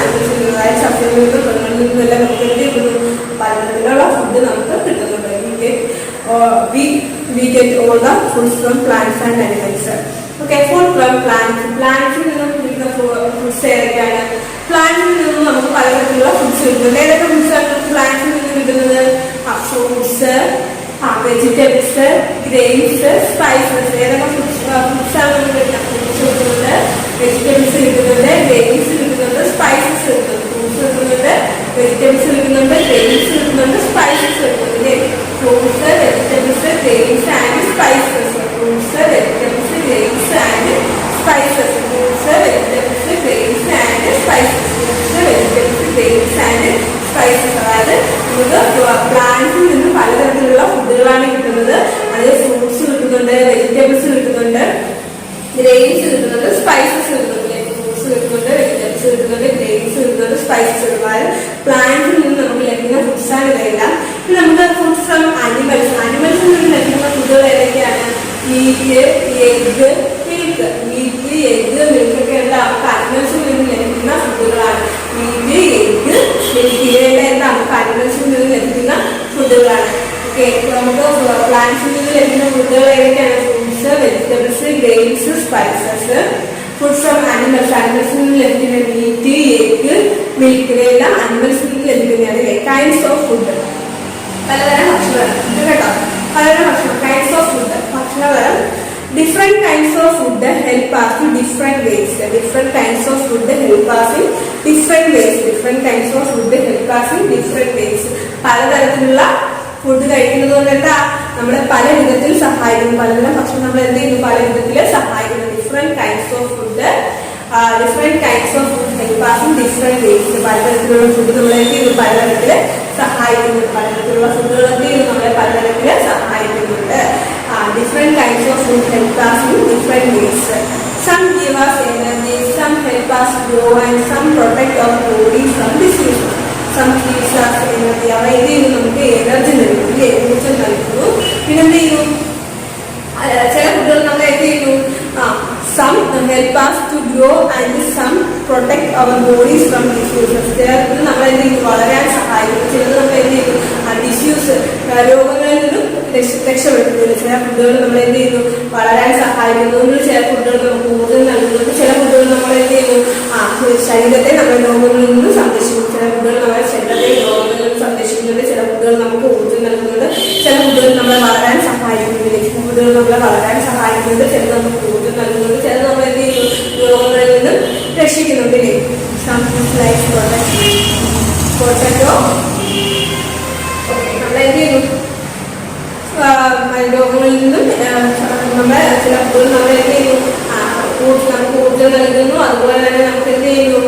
അതായത് സസ്യങ്ങളിൽ നിന്നും മൃഗങ്ങളിൽ നിന്നും എല്ലാം നമുക്ക് എന്ത് കിട്ടുന്നു? പലതരത്തിലുള്ള ഫുഡ് നമുക്ക് കിട്ടുന്നുണ്ട്. We get all the food from plants and animals. Okay, food from plants. Plants നിന്നും കിട്ടുന്ന ഫുഡ്സ് ഏതൊക്കെയാണ്? പ്ലാന്റ്സിൽ നിന്നും നമുക്ക് പലതരത്തിലുള്ള ഫുഡ്സ് കിട്ടുന്നുണ്ട്. ഏതൊക്കെ ഫുഡ്സാണ് പ്ലാന്റ്സിൽ നിന്നും കിട്ടുന്നത്? Fruits, vegetables, grains, spices. ഏതൊക്കെ ഫുഡ്സാണ് നമുക്ക് കിട്ടുന്നത്? ഫ്രൂട്ട്സ് കിട്ടുന്നുണ്ട്, വെജിറ്റബിൾസ് കിട്ടുന്നുണ്ട്, ഗ്രെയിൻസ് കിട്ടുന്നുണ്ട്, സ്പൈസസ് കിട്ടുന്നുണ്ട്. ഫ്രൂട്ട്സ് കിട്ടുന്നുണ്ട്, വെജിറ്റബിൾസ് കിട്ടുന്നുണ്ട്, ഗ്രെയിൻസ് കിട്ടുന്നുണ്ട്, സ്പൈസസ് കിട്ടുന്നുണ്ട്. Fruits, vegetables, grains and spices. Fruits, vegetables, grains and spices. Fruits, vegetables, grains and spices. Fruits, vegetables, grains and spices. അതായത് നമുക്ക് പ്ലാന്റ്സിൽ നിന്ന് പലതരത്തിലുള്ള ഫുഡുകളാണ് കിട്ടുന്നത്. അതിൽ ഫ്രൂട്ട്സ് കിട്ടുന്നുണ്ട്, വെജിറ്റബിൾസ് കിട്ടുന്നുണ്ട്, ഗ്രെയിൻസ് കിട്ടുന്നുണ്ട്, സ്പൈസസ് കിട്ടുന്നുണ്ട്. ഫ്രൂട്ട്സ് കിട്ടുന്നുണ്ട്, വെജിറ്റബിൾസ് കിട്ടുന്നുണ്ട്, ഗ്രെയിൻസ് കിട്ടുന്നുണ്ട്, സ്പൈസസ് കിട്ടുന്നത്. അതായത് പ്ലാന്റ്സിൽ നിന്ന് നമുക്ക് ലഭിക്കുന്ന ഫുഡ്സാണ് ഇതെല്ലാം. പിന്നെ നമുക്ക് ഫുഡ് ഫ്രം അനിമൽസ്. അനിമൽസിൽ നിന്ന് ലഭിക്കുന്ന ഫുഡുകൾ ഏതൊക്കെയാണ്? Meat, egg, milk. Meat, egg, milk ഒക്കെ എന്താ? അനിമൽസിൽ നിന്ന് ലഭിക്കുന്ന ഫുഡുകളാണ്. മീറ്റ്, എഗ്, മിൽക്ക് ഇവയെല്ലാം എന്താ? അനിമൽസിൽ നിന്ന് ലഭിക്കുന്ന ഫുഡുകളാണ്. ഓക്കെ, നമുക്ക് പ്ലാന്റ്സിൽ നിന്ന് ലഭിക്കുന്ന ഫുഡുകൾ ഏതൊക്കെയാണ്? Fruits, vegetables, grains, spices. Food from animals. അനിമൽസിൽ നിന്ന് ലഭിക്കുന്ന മീറ്റ്, എഗ്, മിൽക്ക് ഇവയെല്ലാം അനിമൽസിൽ നിന്ന് ലഭിക്കുന്നതാണ്. Kinds of food. പലതരം ഭക്ഷണം കേട്ടോ. പലതരം ഭക്ഷണം. Kinds of food. ഭക്ഷണതരം. Different kinds of food help us in different ways. Different kinds of food help us in different ways. Different kinds of food help us in different ways. പലതരത്തിലുള്ള food കഴിക്കുന്നത് കൊണ്ട് എന്താ? നമ്മളെ പല വിധത്തിൽ സഹായിക്കുന്നു. പലതരം ഭക്ഷണം നമ്മൾ എന്ത് ചെയ്യുന്നു? പല വിധത്തിൽ സഹായിക്കുന്നു. Different kinds of food help us in different ways. പലതരത്തിലുള്ള ഫുഡ് നമ്മളെ എന്ത് ചെയ്യുന്നു? പലതരത്തിൽ സഹായിക്കുന്നു. പലതരത്തിലുള്ള ഫുഡുകൾ എന്ത് ചെയ്യുന്നു? നമ്മളെ പലതരത്തിൽ സഹായിക്കുന്നുണ്ട്. Different kinds of food help us in different ways. Some give us energy, some help us grow, and some protect our body from disease. Some gives us energy. അവ എന്ത് ചെയ്യുന്നു? നമുക്ക് എനർജി നൽകുന്നു, ഊർജ്ജം നൽകുന്നു. പിന്നെ എന്ത് ചെയ്യുന്നു? ചില ഫുഡുകൾ നമ്മൾ എന്ത് ചെയ്യുന്നു? Some help us to grow and some protect our bodies from diseases. ചിലത് നമ്മൾ എന്ത് ചെയ്യുന്നു? വളരാൻ സഹായിക്കുന്നു. ചിലത് നമ്മൾ എന്ത് ചെയ്യുന്നു? ഡിസ്യൂസ്, രോഗങ്ങളിൽ നിന്നും രക്ഷപ്പെടുത്തുന്നു. ചില ഫുഡുകൾ നമ്മൾ എന്ത് ചെയ്യുന്നു? വളരാൻ സഹായിക്കുന്നു. ചില ഫുഡുകൾ നമുക്ക് ഊർജ്ജം നൽകുന്നു. ചില ഫുഡുകൾ നമ്മൾ എന്ത് ചെയ്യുന്നു? ശരീരത്തെ നമ്മുടെ രോഗങ്ങളിൽ നിന്നും സംരക്ഷിക്കുന്നു. ചില ഫുഡുകൾ നമ്മുടെ ശരീരത്തെ രോഗങ്ങളിൽ നിന്നും സംരക്ഷിക്കുന്നുണ്ട്. ചില ഫുഡുകൾ നമുക്ക് ഊർജ്ജം നൽകുന്നുണ്ട്. ചില ഫുഡുകൾ നമ്മളെ വളരാൻ സഹായിക്കുന്നുണ്ട്. ചില ഫുഡുകൾ നമ്മളെ വളരാൻ സഹായിക്കുന്നുണ്ട്. ചില നമുക്ക് ഊർജ്ജം നൽകുന്നുണ്ട്. ചില നമ്മൾ എന്ത് ചെയ്യുന്നു? രോഗങ്ങളിൽ നിന്നും രക്ഷിക്കുന്നുണ്ട്. പൊട്ടറ്റോ നമ്മളെന്ത് ചെയ്യുന്നു? രോഗങ്ങളിൽ നിന്നും നമ്മൾ ചില ഫുഡുകൾ നമ്മൾ എന്ത് ചെയ്യുന്നു? നമുക്ക് ഊർജ്ജം നൽകുന്നു. അതുപോലെ തന്നെ നമുക്ക് എന്ത് ചെയ്യുന്നു?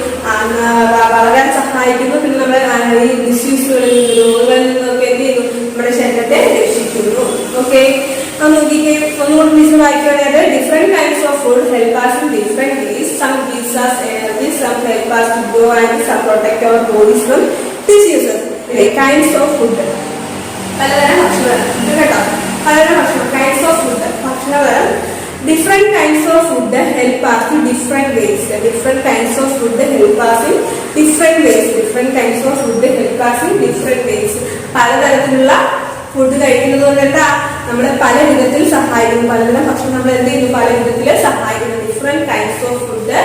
us to grow and protect our bodies from diseases. Kinds of food. പലതരം ഭക്ഷണം കേട്ടോ, പലതരം ഭക്ഷണം, കൈൻഡ്സ് ഓഫ് ഫുഡ്, ഭക്ഷണതരം. Different kinds of food help us in different ways. Different kinds of food help us in different ways. Different kinds of food help us in different ways. പലതരത്തിലുള്ള food കഴിക്കുന്നത് കൊണ്ട് എന്താ നമ്മളെ പല വിധത്തിൽ സഹായിക്കുന്നു. പലതരം ഭക്ഷണം നമ്മൾ എന്ത് ചെയ്യുന്നു, പല വിധത്തിൽ സഹായിക്കുന്നു. Different kinds of food,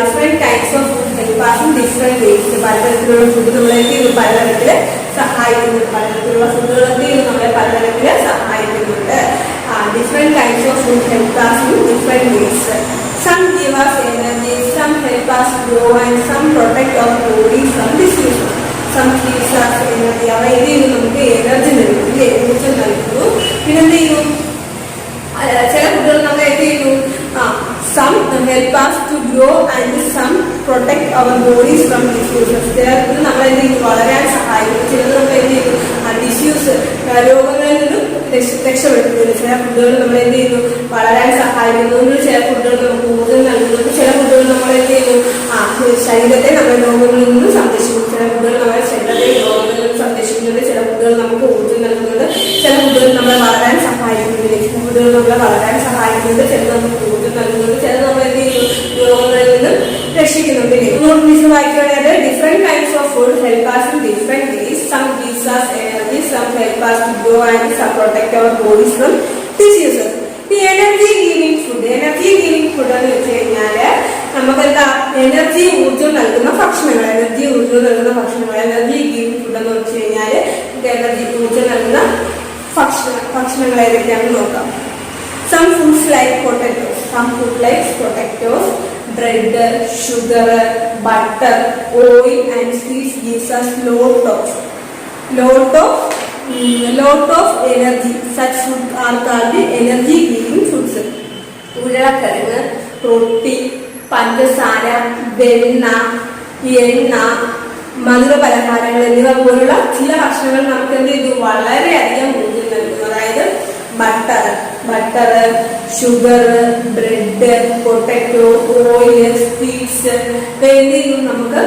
different kinds of food help us in different ways. പലതരത്തിലുള്ള ഫുഡ് നമ്മളെ എന്ത് ചെയ്യുന്നു, പലതരത്തിൽ സഹായിക്കുന്നുണ്ട്. പലതരത്തിലുള്ള ഫുഡുകൾ എന്ത് ചെയ്യുന്നു, നമ്മളെ പലതരത്തിൽ സഹായിക്കുന്നുണ്ട്. Different kinds of food help us in different ways. Some give us energy, some help us grow, and some protect our body from diseases. Some gives us energy. അവ എന്ത് ചെയ്യുന്നു, നമുക്ക് എനർജി നൽകുന്നു, ഊർജ്ജം നൽകുന്നു. പിന്നെ എന്ത് ചെയ്യുന്നു, ചില ഫുഡുകൾ നമ്മൾ എന്ത് ചെയ്യുന്നു, some help us to grow and some protect our bodies from diseases. ചില ഫുഡ് നമ്മൾ എന്ത് ചെയ്യുന്നു, വളരാൻ സഹായിക്കുന്നു. ചിലത് നമ്മൾ എന്ത് ചെയ്യുന്നു, ഡിസ്യൂസ് രോഗങ്ങളിൽ നിന്നും രക്ഷപ്പെടുത്തുന്നുണ്ട്. ചില ഫുഡുകൾ നമ്മൾ എന്ത് ചെയ്യുന്നു, വളരാൻ സഹായിക്കുന്നുണ്ട്. ചില ഫുഡുകൾ നമുക്ക് ഊർജ്ജം നൽകുന്നുണ്ട്. ചില ഫുഡുകൾ നമ്മൾ എന്ത് ചെയ്യുന്നു, ശരീരത്തെ നമ്മുടെ രോഗങ്ങളിൽ നിന്നും സംരക്ഷിക്കുന്നു. ചില ഫുഡുകൾ നമ്മുടെ ശരീരത്തെ രോഗങ്ങളിൽ നിന്നും സംരക്ഷിക്കുന്നുണ്ട്. ചില ഫുഡുകൾ നമുക്ക് ഊർജ്ജം നൽകുന്നുണ്ട്. ചില ഫുഡുകൾ നമ്മളെ വളരാൻ സഹായിക്കുന്നുണ്ട്. ചില ഫുഡുകൾ നമ്മളെ വളരാൻ സഹായിക്കുന്നുണ്ട്. ചില നമുക്ക് ഊർജ്ജം നൽകുന്നുണ്ട്. ചില നമ്മൾ എന്ത് ചെയ്യുന്നു, രോഗങ്ങളിൽ നിന്നും രക്ഷിക്കുന്നുണ്ട്. വായിക്കുകയാണെങ്കിൽ different kinds of food help us in different ways. Some gives us energy, some help us to grow, and some protect our bodies from diseases. The energy giving food എന്ന് വെച്ച് കഴിഞ്ഞാല് നമുക്ക് എന്താ, എനർജി ഊർജ്ജം നൽകുന്ന ഭക്ഷണങ്ങൾ. എനർജി ഊർജ്ജം നൽകുന്ന ഭക്ഷണങ്ങൾ, എനർജി ഗിവിംഗ് ഫുഡ് എന്ന് വെച്ച് കഴിഞ്ഞാല് എനർജി ഊർജ്ജം നൽകുന്ന ഭക്ഷണങ്ങൾ ഏതൊക്കെയാണെന്ന് നോക്കാം. Some foods like potatoes, bread, sugar, butter, oil and sweets gives us lot of energy. Such food are called energy giving foods. ഉരുളക്കിഴങ്ങ്, റൊട്ടി, പഞ്ചസാര, വെണ്ണ, എണ്ണ, മധുര പലഹാരങ്ങൾ എന്നിവ പോലുള്ള ചില ഭക്ഷണങ്ങൾ നമുക്ക് എന്ത് ചെയ്തു, വളരെയധികം ഊർജ്ജം നൽകുന്നു. അതായത് butter, sugar, bread, potato, oil, sweets എന്ത് ചെയ്യുന്നു, നമുക്ക്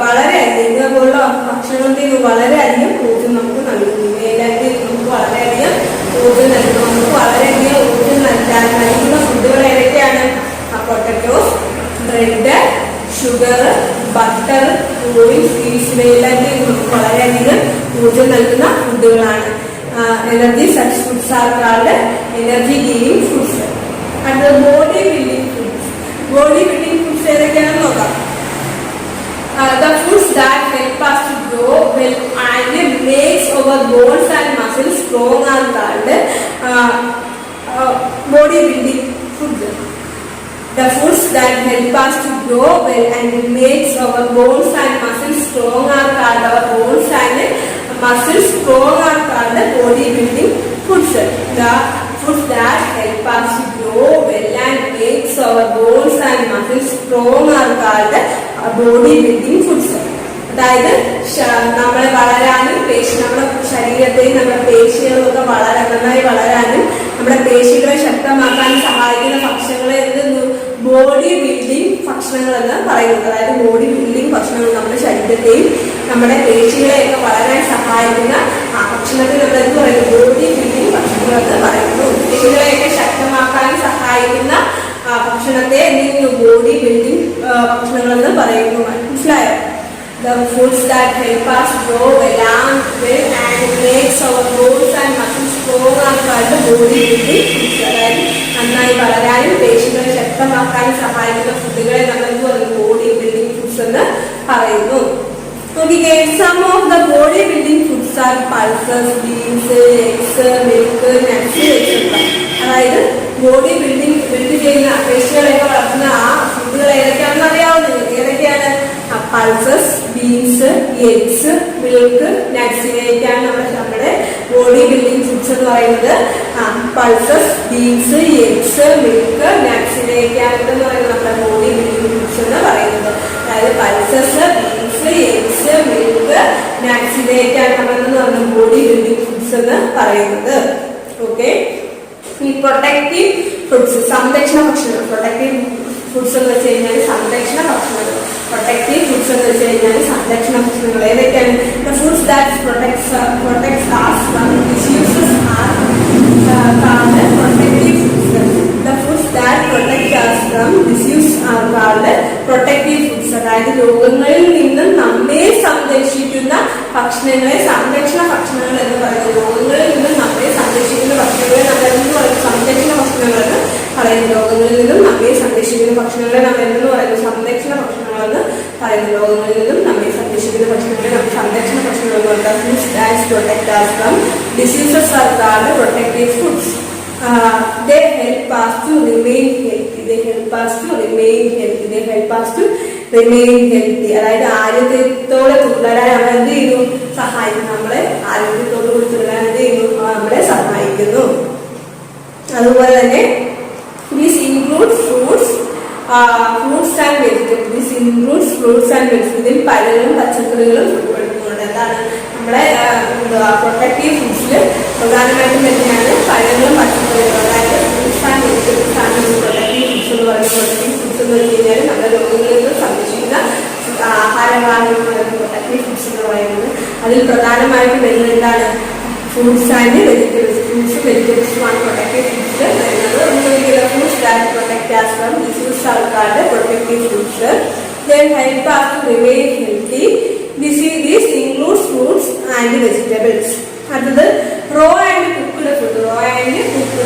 വളരെയധികം ഇതുപോലുള്ള ഭക്ഷണത്തിൽ വളരെയധികം ഊർജ്ജം നമുക്ക് നൽകുന്നു. ഇവയെല്ലാം നമുക്ക് വളരെയധികം ഊർജ്ജം നൽകുന്നു. നമുക്ക് വളരെയധികം ഊർജ്ജം നൽകുന്ന ഫുഡുകൾ ഏതൊക്കെയാണ്? Potatoes, bread, sugar, butter, oil, sweets ഇവയെല്ലാം നമുക്ക് വളരെയധികം ഊർജ്ജം നൽകുന്ന ഫുഡുകളാണ്. Energy such foods are called energy giving foods. And the body building foods ഏതൊക്കെയാണെന്ന് നോക്കാം. The foods that help us to grow well and makes our bones and muscles strong are called body building foods. The foods that help us to grow well and makes our bones and muscles strong are called muscles strong are called body building foods. The foods that help us to grow well and makes our bones and muscles strong are called body building foods. അതായത് നമ്മളെ വളരാനും നമ്മുടെ ശരീരത്തെയും നമ്മുടെ പേശികളും ഒക്കെ നന്നായി വളരാനും നമ്മുടെ പേശികളെ ശക്തമാക്കാനും സഹായിക്കുന്ന ഭക്ഷണങ്ങളെ ബോഡി ബിൽഡിംഗ് ഭക്ഷണങ്ങൾ എന്ന് പറയുന്നത്. അതായത് ബോഡി ബിൽഡിംഗ് ഭക്ഷണങ്ങൾ നമ്മുടെ ശരീരത്തെയും നമ്മുടെ പേശികളെയൊക്കെ വളരാൻ സഹായിക്കുന്ന ഭക്ഷണത്തിൽ നമ്മൾ എന്ത് പറയുന്നു, ബോഡി ബിൽഡിംഗ് ഭക്ഷണങ്ങൾ എന്ന് പറയുന്നു. പേശികളെയൊക്കെ ശക്തമാക്കാൻ സഹായിക്കുന്ന ഭക്ഷണത്തെ എന്തെങ്കിലും ബോഡി ബിൽഡിംഗ് ഭക്ഷണങ്ങൾ എന്ന് പറയുന്നു. മനസ്സിലായോ? The foods that help us grow well and makes our bones and muscles strong are called body building foods. അതായത് നന്നായി വളരാനും പേശികളെ ശക്തമാക്കാനും സഹായിക്കുന്ന ഫുഡുകളെ നമ്മൾ ബോഡി ബിൽഡിംഗ് ഫുഡ്സ് എന്ന് പറയുന്നു. നോക്കിക്കേ, some of the body building foods are pulses, beans, eggs, milk, nuts, etc. അതായത് ബോഡി ബിൽഡ് ചെയ്യുന്ന പേശികളെയൊക്കെ വളർത്തുന്ന ആ ഫുഡുകൾ ഏതൊക്കെയാണെന്ന് അറിയാവുന്നത്. ഏതൊക്കെയാണ്? Pulses, beans, eggs, milk, nuts ഇവയൊക്കെയാണ് നമ്മുടെ ബോഡി ബിൽഡിംഗ് ഫുഡ്സ് എന്ന് പറയുന്നത്. Pulses, beans, eggs, milk, nuts ഇവയൊക്കെയാണ് എന്ന് പറയുന്നത് നമ്മുടെ ബോഡി ബിൽഡിംഗ് ഫുഡ്സ് എന്ന് പറയുന്നത്. അതായത് pulses, beans, eggs, milk, nuts ഇവയൊക്കെയാണ് നമ്മളെന്ന് പറയുന്നത് ബോഡി ബിൽഡിംഗ് ഫുഡ്സ് എന്ന് പറയുന്നത്. ഓക്കെ, ഈ പ്രൊട്ടക്റ്റീവ് ഫുഡ്സ്, സംരക്ഷണ ഭക്ഷണങ്ങൾ. പ്രൊട്ടക്റ്റീവ് ഫുഡ്സ് എന്ന് വെച്ച് കഴിഞ്ഞാൽ സംരക്ഷണ ഭക്ഷണങ്ങൾ. പ്രൊട്ടക്റ്റീവ് ഫുഡ്സ് എന്ന് വെച്ച് കഴിഞ്ഞാൽ സംരക്ഷണ ഭക്ഷണങ്ങൾ ഏതൊക്കെയാണ്? The foods that protects us from diseases are called protective foods. The foods that protect us from disease are called protective foods. അതായത് രോഗങ്ങളിൽ നിന്നും നമ്മെ സംരക്ഷിക്കുന്ന ഭക്ഷണങ്ങളെ സംരക്ഷണ ഭക്ഷണങ്ങൾ എന്ന് പറയുന്നത്. രോഗങ്ങളിൽ നിന്നും നമ്മെ സംരക്ഷിക്കുന്ന ഭക്ഷണങ്ങളെ നമ്മൾ എന്ന് പറയുന്നത് സംരക്ഷണ ഭക്ഷണങ്ങളെന്ന് പറയുന്നു. രോഗങ്ങളിൽ നിന്നും നമ്മെ സംരക്ഷിക്കുന്ന ഭക്ഷണങ്ങളെ നമ്മൾ എന്ന് പറയുന്നത് സംരക്ഷണ ഭക്ഷണങ്ങളെന്ന് പറയുന്നു. രോഗങ്ങളിൽ നിന്നും നമ്മെ സംരക്ഷിക്കുന്ന ഭക്ഷണങ്ങളെ നമ്മൾ സംരക്ഷണ ഭക്ഷണങ്ങൾ എന്ന് പറയുന്നത്. Foods that protect us from diseases are called protective foods. They help us to remain healthy. They help us to remain healthy. They help us to remain healthy. അതായത് ആരോഗ്യത്തോടെ തുടരാൻ നമ്മൾ എന്ത് ചെയ്യുന്നു? സഹായിക്കുന്നു. നമ്മളെ ആരോഗ്യത്തോടു കൂടി തുടരാൻ എന്ത് ചെയ്യുന്നു? നമ്മളെ സഹായിക്കുന്നു. അതുപോലെ തന്നെ this includes fruits and vegetables. This includes fruits and vegetables. ഇതിൽ പഴങ്ങളും പച്ചക്കറികളും ഉൾപ്പെടുത്തുന്നുണ്ട്. എന്താണ് നമ്മളെ പ്രൊട്ടക്റ്റീവ് ഫുഡ്സിൽ പ്രധാനമായിട്ടും തന്നെയാണ് പഴങ്ങളും പച്ചക്കറികളും. അതായത് ഫ്രൂട്ട്സ് ആൻഡ് വെജിറ്റബിൾസ് ആണ് പ്രൊട്ടക്റ്റീവ് ഫുഡ്സ് എന്ന് പറയുന്നത്. പ്രൊട്ടക്റ്റീവ് ഫുഡ്സ് എന്ന് വെച്ച് കഴിഞ്ഞാൽ നമ്മുടെ രോഗങ്ങളിൽ നിന്ന് സംരക്ഷിക്കുന്ന ആഹാരങ്ങളാണ് പ്രൊട്ടക്റ്റീവ് ഫുഡ്സ് എന്ന് പറയുന്നത്. അതിൽ പ്രധാനമായിട്ടും വരുന്നത് എന്താണ്? Fruits and vegetables. ഫ്രൂട്ട്സും വെജിറ്റബിൾസുമാണ് പ്രൊട്ടക്റ്റീവ് ഫുഡ്സ് വരുന്നത്. Foods that protect us from disease are called protective foods. They help us to remain healthy. This includes fruits and vegetables. അടുത്തത് raw and cooked food. Raw and cooked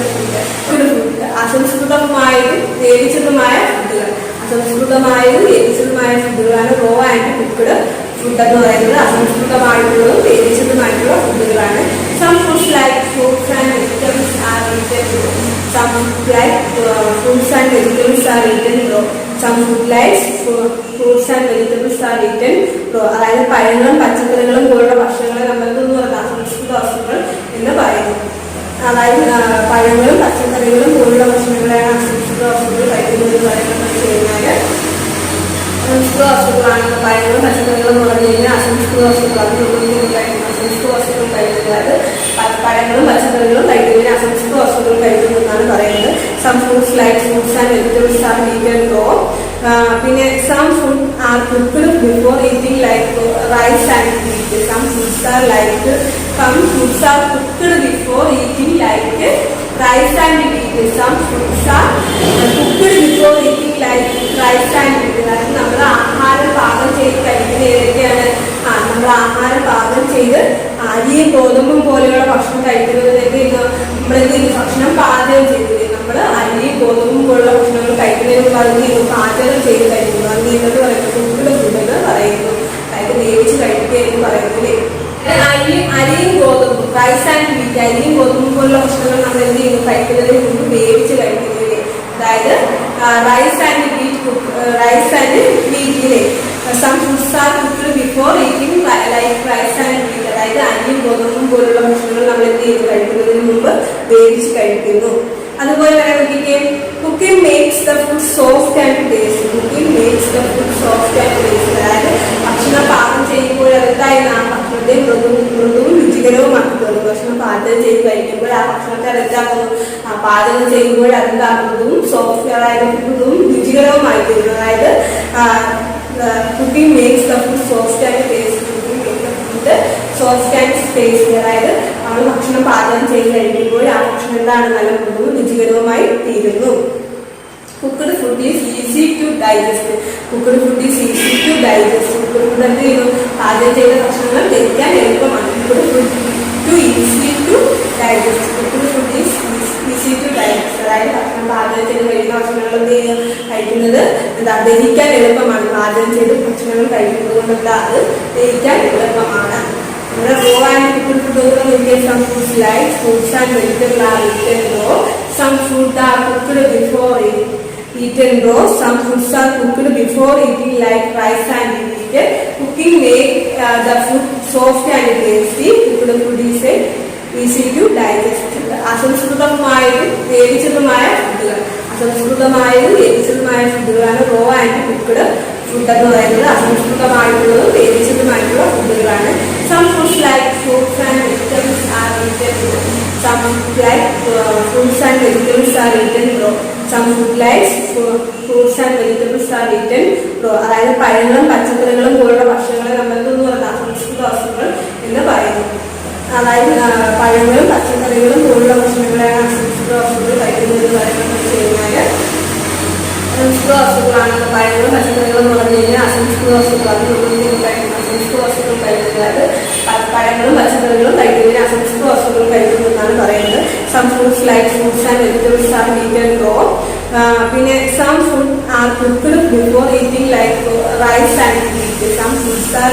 food അസംസ്കൃതമായതും വേവിച്ചതുമായ ഫുഡുകൾ. അസംസ്കൃതമായതും വേവിച്ചതുമായ ഫുഡുകളാണ് raw and cooked food എന്ന് പറയുന്നത്. അസംസ്കൃതമായിട്ടുള്ളതും വേവിച്ചതുമായിട്ടുള്ള ഫുഡുകളാണ്. Some foods like fruits and vegetables are eaten raw. Some like fruits and vegetables are eaten raw. Some food like fruits and vegetables are eaten raw. അതായത് പഴങ്ങളും പച്ചക്കറികളും പോലുള്ള ഭക്ഷണങ്ങളെ നമ്മൾക്ക് എന്ന് പറയുന്നത് അസംസ്കൃത വസ്തുക്കൾ എന്ന് പറയുന്നു. അതായത് പഴങ്ങളും പച്ചക്കറികളും പോലുള്ള ഭക്ഷണങ്ങളെയാണ് അസംസ്കൃത വസ്തുക്കൾ കഴിക്കുന്നത് എന്ന് പറയുന്നത് വെച്ച് കഴിഞ്ഞാൽ അസംസ്കൃത വസ്തുക്കളാണ്. പഴങ്ങളും പച്ചക്കറികളും എന്ന് പറഞ്ഞു കഴിഞ്ഞാൽ അസംസ്കൃത വസ്തുക്കളാണ്. അസംസ്കൃത വസ്തുക്കൾ കഴിക്കുന്നത് പഴങ്ങളും പച്ചക്കറികളും കഴിക്കുന്നതിന് അസംസ്കൃത വസ്തുക്കൾ കഴിക്കുന്നു എന്നാണ് പറയുന്നത്. Some fruits like fruits and vegetables are eaten raw. പിന്നെ some food are cooked before eating like rice and meat. Some foods are cooked before eating like rice and meat. Some foods are cooked before eating like rice and meat. അതായത് നമ്മൾ ആഹാരം പാകം ചെയ്ത് കഴിക്കുന്നത് ഏതൊക്കെയാണ്? നമ്മൾ ആഹാരം പാകം ചെയ്ത് അരിയും ഗോതമ്പും പോലെയുള്ള ഭക്ഷണം കഴിക്കുന്നതിലേക്ക് നമ്മളെന്തെങ്കിലും ഭക്ഷണം പാചകം ചെയ്തില്ലേ? നമ്മൾ അരിയും ഗോതമ്പും പോലുള്ള ഭക്ഷണങ്ങൾ കഴിക്കുന്നതിന് പറഞ്ഞ് പാചകം ചെയ്ത് കഴിക്കുന്നു. അത് നിങ്ങൾക്ക് പറയുന്നത് കുക്ക്ഡ് ഫുഡ് എന്ന് പറയുന്നു. അതായത് വേവിച്ച് കഴിക്കുക എന്ന് പറയുന്നത്. അരിയും ഗോതമ്പും റൈസ് ആൻഡ് മീറ്റ്. അരിയും ഗോതമ്പും പോലുള്ള ഭക്ഷണങ്ങൾ നമ്മൾ എന്ത് ചെയ്യുന്നു? കഴിക്കുന്നതിന് മുമ്പ് വേവിച്ച് കഴിക്കുന്നില്ലേ? അതായത് റൈസ് ആൻഡ് മീറ്റിലെ some foods are cooked before eating like rice and meat. അതായത് അരിയും ഗോതമ്പും പോലുള്ള ഭക്ഷണങ്ങൾ നമ്മൾ എന്ത് ചെയ്ത് കഴിക്കുന്നതിന് മുമ്പ് വേവിച്ച് കഴിക്കുന്നു. അതുപോലെ തന്നെ നോക്കിക്കേ, cooking makes the food soft and tasty. Cooking makes the food soft and tasty. അതായത് ഭക്ഷണം പാകം ചെയ്യുമ്പോൾ എന്തായി ആ ഭക്ഷണത്തെ മൃദുവും രുചികരവുമാക്കി തോന്നും. ഭക്ഷണം പാചകം ചെയ്ത് കഴിക്കുമ്പോൾ ആ ഭക്ഷണത്തെ അതെന്താക്കുന്നു? പാചകം ചെയ്യുമ്പോൾ അതെന്താക്കുന്നതും സോഫ്റ്റ്, അതായത് മൃദുവും രുചികരവുമായി തീരുന്നു. അതായത് cooking makes the food soft and tasty. Cooking makes the food soft and tasty. അതായത് നമ്മൾ ഭക്ഷണം പാചകം ചെയ്ത് കഴിക്കുമ്പോൾ ആ ഭക്ഷണം എന്താണ്? നല്ല മൃദുവും രുചികരവുമായി തീരുന്നു. Cooked food is easy to digest. Cooked food is easy to digest. Cooked food എന്ത് ചെയ്യുന്നു? പാചകം ചെയ്ത ഭക്ഷണങ്ങൾ ദഹിക്കാൻ എളുപ്പമാണ്. Cooked food to easy to digest. Cooked food is easy to digest. അതായത് ഭക്ഷണം പാചകം ചെയ്ത് കഴിക്കുന്ന ഭക്ഷണങ്ങൾ എന്ത് ചെയ്യുക? കഴിക്കുന്നത് ദഹിക്കാൻ എളുപ്പമാണ്. പാചകം ചെയ്ത് ഭക്ഷണങ്ങൾ കഴിക്കുന്നത് കൊണ്ട് എന്താ? അത് ദഹിക്കാൻ എളുപ്പമാണ്. നമ്മുടെ റോ ആൻഡ് കുക്ക്ഡ് ഫുഡ് നോക്കിയാൽ some foods like fruits and vegetable are eaten raw. Some food are cooked before eaten raw. Some foods are cooked before eating like rice and meat. Cooking make the food soft and tasty. Cooked food is easy to digest. അസംസ്കൃതമായതും വേവിച്ചതുമായ ഫുഡുകൾ. അസംസ്കൃതമായതും വേവിച്ചതുമായ ഫുഡുകളാണ് raw and cooked food എന്ന് പറയുന്നത്. അസംസ്കൃതമായിട്ടുള്ളതും വേവിച്ചതുമായിട്ടുള്ള ഫുഡുകളാണ്. Some foods like fruits and vegetables are eaten raw. Some like fruits and vegetables are eaten raw. Some food like fruits and vegetables are eaten raw. അതായത് പഴങ്ങളും പച്ചക്കറികളും പോലുള്ള ഭക്ഷണങ്ങളെ നമ്മൾ എന്ന് പറയുന്ന അസംസ്കൃത വസ്തുക്കൾ എന്ന് പറയുന്നു. അതായത് പഴങ്ങളും പച്ചക്കറികളും പോലുള്ള ഭക്ഷണങ്ങളെയാണ് അസംസ്കൃത വസ്തുക്കൾ കഴിക്കുന്നത് എന്ന് പറയുന്നത് വെച്ച് കഴിഞ്ഞാൽ അസംസ്കൃത വസ്തുക്കളാണ്. പഴങ്ങളും പച്ചക്കറികളും എന്ന് പറഞ്ഞു കഴിഞ്ഞാൽ അസംസ്കൃത വസ്തുക്കളാണ്. അസംസ്കൃത വസ്തുക്കൾ കഴിക്കുന്നത് പഴങ്ങളും പച്ചക്കറികളും കഴിക്കുന്നതിന് അസംസ്കൃത വസ്തുക്കൾ കഴിക്കുന്നു എന്നാണ് പറയുന്നത്. Some fruits like fruits and vegetables are eaten raw. പിന്നെ some food are cooked before eating like rice and meat. Some foods are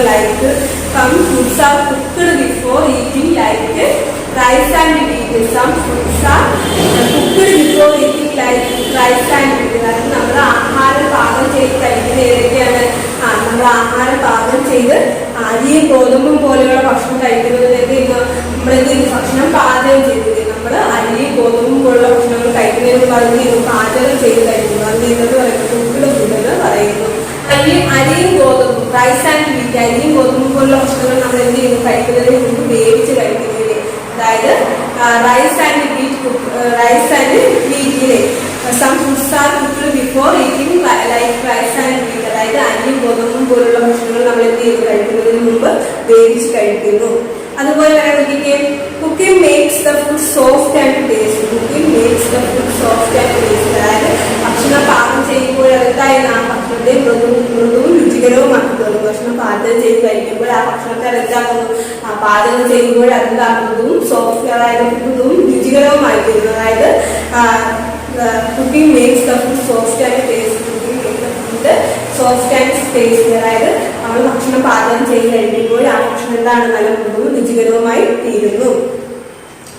cooked before eating like rice and meat. Some foods are cooked before eating like rice and meat. അതായത് നമ്മൾ ആഹാരം പാകം ചെയ്ത് കഴിക്കുന്ന ഏതൊക്കെയാണ്? നമ്മൾ ആഹാരം പാകം ചെയ്ത് അരിയും ഗോതമ്പും പോലെയുള്ള ഭക്ഷണം കഴിക്കുന്നതിലേക്ക് നമ്മളെന്ത് ഭക്ഷണം പാചകം ചെയ്തത് നമ്മൾ അരിയും ഗോതമ്പും പോലുള്ള ഭക്ഷണങ്ങൾ കഴിക്കുന്നതിന് പറഞ്ഞ് പാചകം ചെയ്ത് കഴിക്കുന്നു. അത് എന്നത് പറയുന്നത് കുക്ക്ഡ് ഫുഡ് എന്ന് പറയുന്നു. അരിയും ഗോതമ്പും റൈസ് ആൻഡ് മീറ്റ്, അരിയും ഗോതമ്പും പോലുള്ള ഭക്ഷണങ്ങൾ നമ്മൾ എന്ത് ചെയ്യുന്നു? കഴിക്കുന്നതിന് മുമ്പ് വേവിച്ച് കഴിക്കുന്നതിന്. അതായത് റൈസ് ആൻഡ് മീറ്റിലെ some foods are cooked before eating like rice and meat. അതായത് അരിയും ഗോതമ്പും പോലുള്ള ഭക്ഷണങ്ങൾ നമ്മൾ എന്ത് ചെയ്ത് കഴിക്കുന്നതിന് മുമ്പ് വേവിച്ച് കഴിക്കുന്നു. അതുപോലെ തന്നെ നോക്കിക്കേ, cooking makes the food soft and taste. Cooking makes the food soft and taste. അതായത് ഭക്ഷണം പാകം ചെയ്യുമ്പോൾ എന്തായിരുന്നു? ആ ഭക്ഷണത്തെ മൃദുവും രുചികരവുമാക്കി തോന്നും. ഭക്ഷണം പാചകം ചെയ്ത് കഴിക്കുമ്പോൾ ആ ഭക്ഷണത്തെ അതെന്താക്കുന്നു? പാചകം ചെയ്യുമ്പോൾ അതെന്താക്കുന്നതും സോഫ്റ്റ്, അതായത് മൃദുവും രുചികരവുമായി തീരുന്നു. അതായത് cooking makes the food soft and taste. Cooking makes the food soft and taste. അതായത് നമ്മൾ ഭക്ഷണം പാചകം ചെയ്ത് കഴിക്കുമ്പോൾ ആ ഭക്ഷണം എന്താണ്? നല്ല മൃദുവും രുചികരവുമായി തീരുന്നു.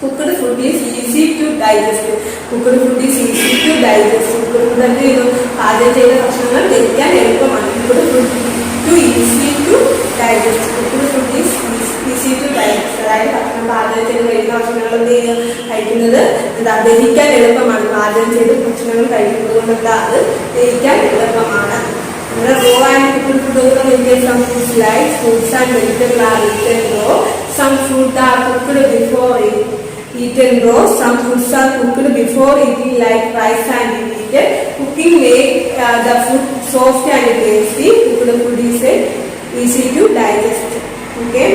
Cooked food is easy to digest. Cooked food is easy to digest. Cooked food എന്ത് ചെയ്യുന്നു? പാചകം ചെയ്ത ഭക്ഷണങ്ങൾ ദഹിക്കാൻ എളുപ്പമാണ്. Cooked food easy to digest. Cooked food is easy to digest. അതായത് ഭക്ഷണം പാചകം ചെയ്ത് കഴിക്കുന്ന ഭക്ഷണങ്ങൾ എന്ത് ചെയ്യുക? കഴിക്കുന്നത് ദഹിക്കാൻ എളുപ്പമാണ്. പാചകം ചെയ്ത് ഭക്ഷണങ്ങൾ കഴിക്കുന്നത് കൊണ്ട് എന്താ? അത് ദഹിക്കാൻ എളുപ്പമാണ്. Raw and cooked food include some foods like fruits and vegetables are eaten raw. Some food are cooked before eaten raw. Some foods are cooked before eating like rice and meat. Cooking make the food soft and tasty. Cooked food is easy to digest. Okay.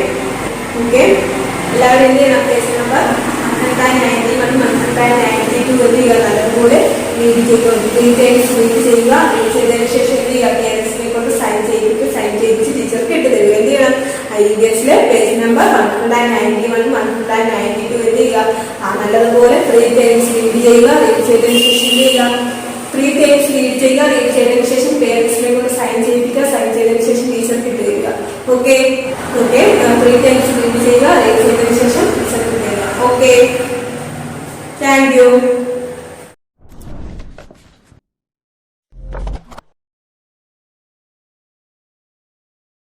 എല്ലാവരും എന്ത് ചെയ്യണം? Page number 191 192 നല്ലതുപോലെ read ചെയ്യുക. 3 times read ചെയ്യുക. Read ചെയ്തതിന് ശേഷം എന്ത് ചെയ്യുക? പേരൻസിനെ കൊണ്ട് സൈൻ ചെയ്യിപ്പിച്ച് ടീച്ചർക്ക് ഇട്ട് തരിക. എന്ത് ചെയ്യണം? IEVS പേജ് നമ്പർ 191 192 എന്ത് ചെയ്യുക? നല്ലതുപോലെ 3 times റീഡ് ചെയ്യുക. റീഡ് ചെയ്തതിന് ശേഷം എന്ത് ചെയ്യുക? 3 times റീഡ് ചെയ്യുക. റീഡ് ചെയ്തതിന് ശേഷം പേരൻസിനെ കൊണ്ട് സൈൻ ചെയ്യിപ്പിക്കുക. സൈൻ ചെയ്തതിന് ശേഷം ടീച്ചർക്ക് ഇട്ട് തരിക. ഓക്കെ 3 times റീഡ് ചെയ്യുക. റീഡ്